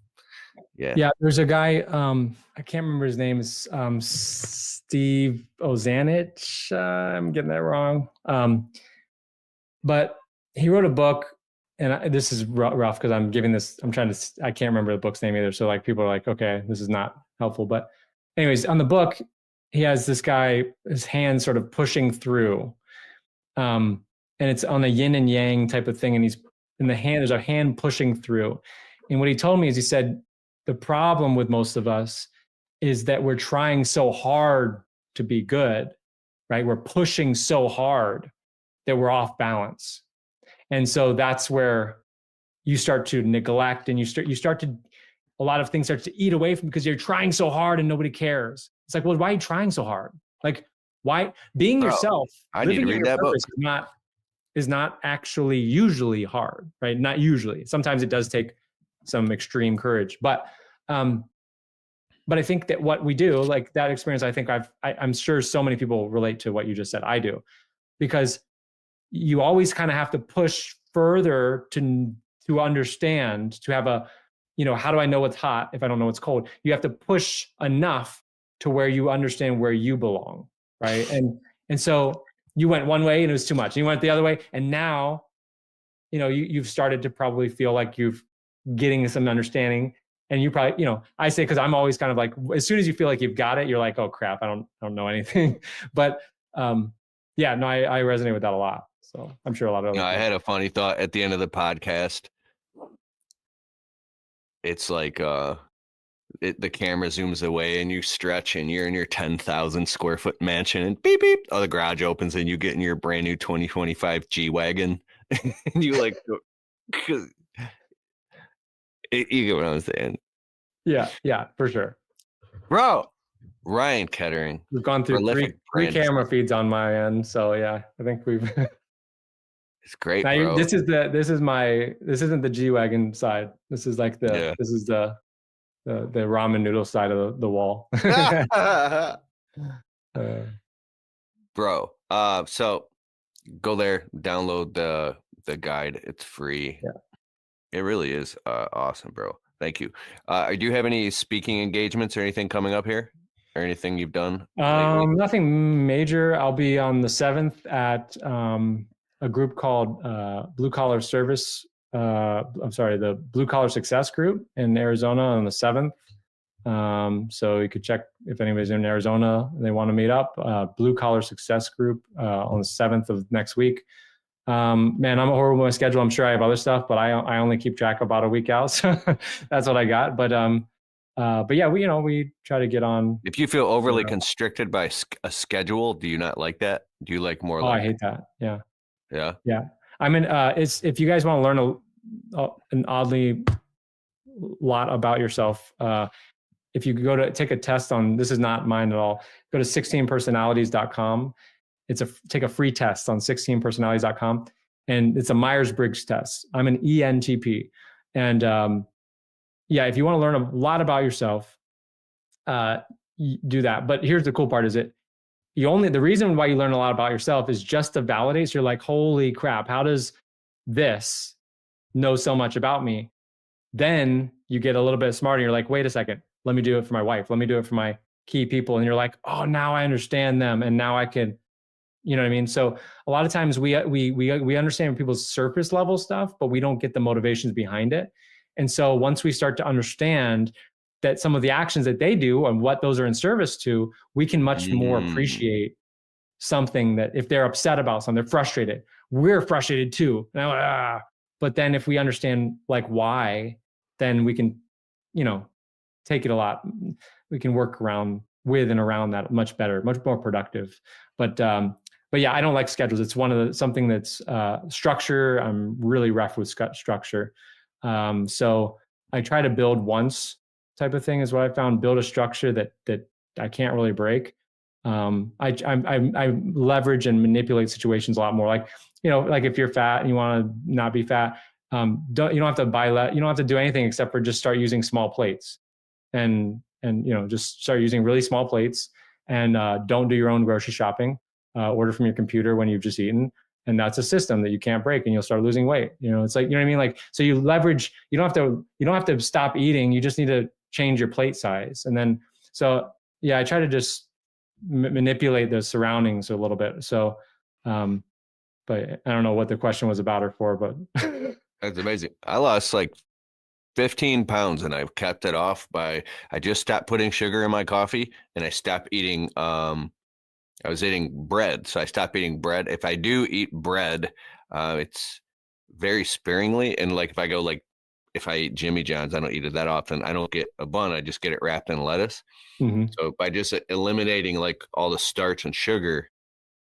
S2: yeah.
S3: There's a guy, I can't remember his name, is Steve Ozanich. I'm getting that wrong. But he wrote a book. And this is rough because I can't remember the book's name either. So like people are like, okay, this is not helpful. But anyways, on the book, he has this guy, his hand sort of pushing through. And it's on a yin and yang type of thing. And he's in the hand, there's a hand pushing through. And what he told me is he said, the problem with most of us is that we're trying so hard to be good, right? We're pushing so hard that we're off balance. And so that's where you start to neglect and you start to, a lot of things start to eat away from because you're trying so hard and nobody cares. It's like, well, why are you trying so hard? Like, why being yourself,
S2: I need to read that book.
S3: Is not actually usually hard, right? Not usually. Sometimes it does take some extreme courage, but I think that what we do, like that experience, I think I'm sure so many people relate to what you just said. I do, because you always kind of have to push further to understand, to have a, how do I know what's hot if I don't know what's cold? You have to push enough to where you understand where you belong, right? And so you went one way and it was too much. And you went the other way, and now, you've started to probably feel like you've getting some understanding. And you probably, I say, because I'm always kind of like, as soon as you feel like you've got it, you're like, oh crap, I don't know anything. But Yeah, no, I resonate with that a lot. So I'm sure a lot of other
S2: I
S3: people.
S2: had a funny thought at the end of the podcast. It's like the camera zooms away and you stretch and you're in your 10,000 square foot mansion and beep beep, oh, the garage opens and you get in your brand new 2025 G-Wagon and you like you get what I'm saying.
S3: Yeah, for sure.
S2: Bro, Ryan Kettering.
S3: We've gone through three camera feeds on my end, so yeah, I think we've.
S2: It's great,
S3: now
S2: bro.
S3: This isn't the G-Wagon side. This is like this is the ramen noodle side of the wall.
S2: Bro, so go there, download the guide. It's free.
S3: Yeah.
S2: It really is awesome, bro. Thank you. Do you have any speaking engagements or anything coming up here, or anything you've done lately?
S3: Nothing major. I'll be on the 7th at a group called Blue Collar Service. The Blue Collar Success Group in Arizona on the 7th. So you could check if anybody's in Arizona and they want to meet up. Blue Collar Success Group on the 7th of next week. Man, I'm horrible with my schedule. I'm sure I have other stuff, but I only keep track about a week out. So that's what I got. But yeah, we try to get on.
S2: If you feel overly constricted by a schedule, do you not like that? Do you like more?
S3: I hate that. Yeah.
S2: Yeah.
S3: I mean, if you guys want to learn an oddly lot about yourself, if you go to take a test on, this is not mine at all, go to 16personalities.com. Take a free test on 16personalities.com. And it's a Myers-Briggs test. I'm an ENTP. And if you want to learn a lot about yourself, do that. But here's the cool part is the reason why you learn a lot about yourself is just to validate. So you're like, holy crap, how does this know so much about me? Then you get a little bit smarter. You're like, wait a second, let me do it for my wife. Let me do it for my key people. And you're like, oh, now I understand them. And now I can, you know what I mean? So a lot of times we understand people's surface level stuff, but we don't get the motivations behind it. And so once we start to understand that some of the actions that they do and what those are in service to, we can much more appreciate something that if they're upset about something, they're frustrated. We're frustrated too. And I'm like, But then if we understand like why, then we can, take it a lot. We can work around with and around that much better, much more productive. But yeah, I don't like schedules. It's something that's structure. I'm really rough with structure. So I try to build once type of thing is what I found. Build a structure that I can't really break. I leverage and manipulate situations a lot more. Like, like if you're fat and you want to not be fat, you don't have to you don't have to do anything except for just start using small plates and just start using really small plates and don't do your own grocery shopping. Order from your computer when you've just eaten. And that's a system that you can't break and you'll start losing weight. It's like, you know what I mean? Like, so you leverage, you don't have to stop eating. You just need to change your plate size. And then, so yeah, I try to just manipulate the surroundings a little bit. So, but I don't know what the question was about or for, but.
S2: That's amazing. I lost like 15 pounds and I've kept it off I just stopped putting sugar in my coffee and I stopped eating, I was eating bread. So I stopped eating bread. If I do eat bread, it's very sparingly. And like, if I eat Jimmy John's, I don't eat it that often. I don't get a bun. I just get it wrapped in lettuce. Mm-hmm. So by just eliminating like all the starch and sugar,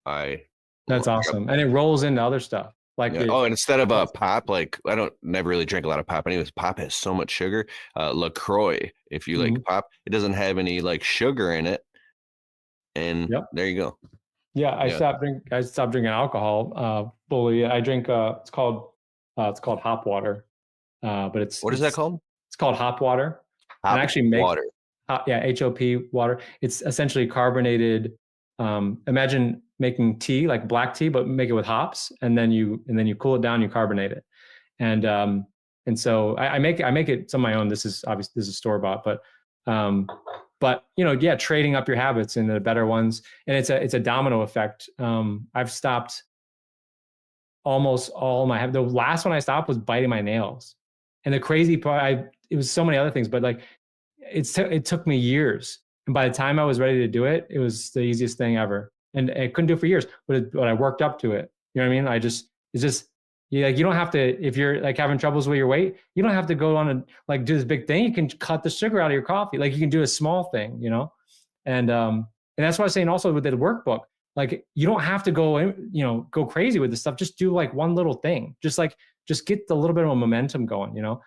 S3: that's awesome. And it rolls into other stuff. Like
S2: and instead of a pop, like never really drink a lot of pop. Anyways, pop has so much sugar. LaCroix, if you like pop, it doesn't have any like sugar in it. And there you go.
S3: Yeah, I stopped drinking alcohol fully. I drink it's called hop water. But
S2: what is that called?
S3: It's called hop water.
S2: Water.
S3: HOP water. It's essentially carbonated. Imagine making tea, like black tea, but make it with hops, and then you cool it down, you carbonate it. And so I make it some of my own. This is store bought, but trading up your habits into the better ones. And it's a domino effect. I've stopped almost all the last one I stopped was biting my nails. And the crazy part, it was so many other things, but like it took me years. And by the time I was ready to do it, it was the easiest thing ever. and I couldn't do it for years, but I worked up to it. You know what I mean? It's just, you don't have to, if you're like having troubles with your weight, you don't have to go on and like do this big thing. You can cut the sugar out of your coffee. Like you can do a small thing, you know? And that's what I was saying also with the workbook, like you don't have to go crazy with this stuff. Just do like one little thing, just get the little bit of a momentum going, you know?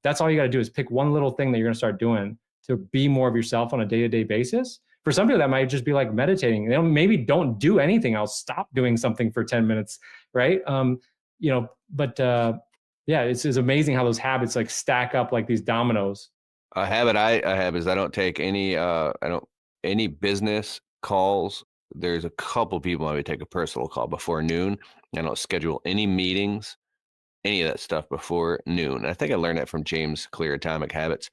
S3: That's all you got to do is pick one little thing that you're going to start doing to be more of yourself on a day-to-day basis. For some people, that might just be like meditating. Maybe don't do anything else. Stop doing something for 10 minutes, right? It's amazing how those habits like stack up like these dominoes.
S2: A habit I have is I don't take any business calls. There's a couple people I would take a personal call before noon. I don't schedule any meetings, any of that stuff before noon. And I think I learned that from James Clear, Atomic Habits.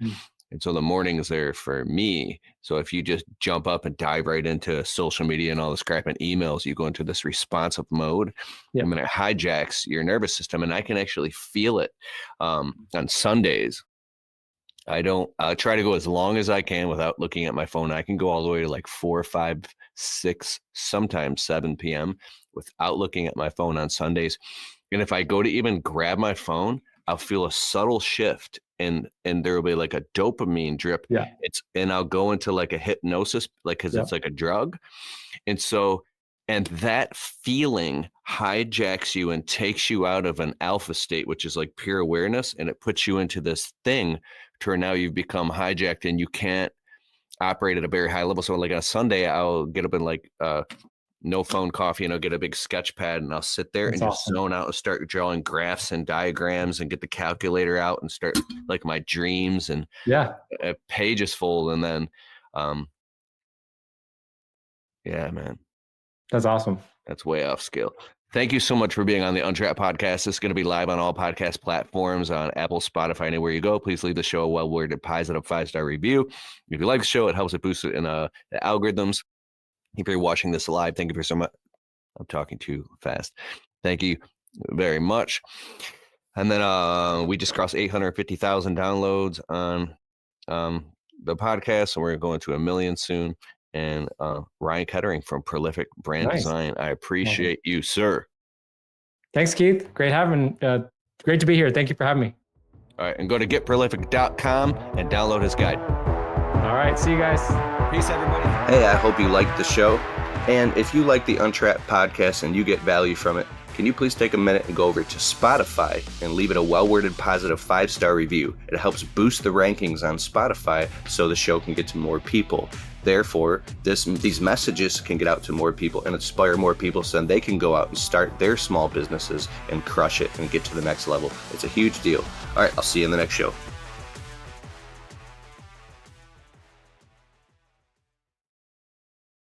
S2: And so the morning's there for me. So if you just jump up and dive right into social media and all the crap and emails, you go into this responsive mode. I mean, it hijacks your nervous system, and I can actually feel it on Sundays. I try to go as long as I can without looking at my phone. I can go all the way to like 4, 5, 6, sometimes 7 p.m. without looking at my phone on Sundays. And if I go to even grab my phone, I'll feel a subtle shift, and there will be like a dopamine drip. And I'll go into like a hypnosis, like, cause it's like a drug. And that feeling hijacks you and takes you out of an alpha state, which is like pure awareness. And it puts you into this thing to where now you've become hijacked and you can't operate at a very high level. So like on a Sunday, I'll get up and like, no phone coffee, and I'll get a big sketch pad and I'll sit there just zone out and start drawing graphs and diagrams and get the calculator out and start like my dreams and a page is full. And then, man.
S3: That's awesome.
S2: That's way off scale. Thank you so much for being on the Untrapped Podcast. This is going to be live on all podcast platforms, on Apple, Spotify, anywhere you go. Please leave the show a well-worded, positive 5-star review. If you like the show, it helps it boost it in the algorithms. If you're watching this live, thank you for so much. I'm talking too fast. Thank you very much. And then we just crossed 850,000 downloads on the podcast, and we're going to 1 million soon. And Ryan Kettering from Prolific Brand Design, I appreciate you, sir.
S3: Thanks, Keith. Great to be here. Thank you for having me.
S2: All right, and go to getprolific.com and download his guide.
S3: All right, see you guys.
S2: Peace, everybody.
S4: Hey, I hope you liked the show. And if you like the Untrapped Podcast and you get value from it, can you please take a minute and go over to Spotify and leave it a well-worded, positive 5-star review? It helps boost the rankings on Spotify so the show can get to more people. Therefore, these messages can get out to more people and inspire more people so then they can go out and start their small businesses and crush it and get to the next level. It's a huge deal. All right, I'll see you in the next show.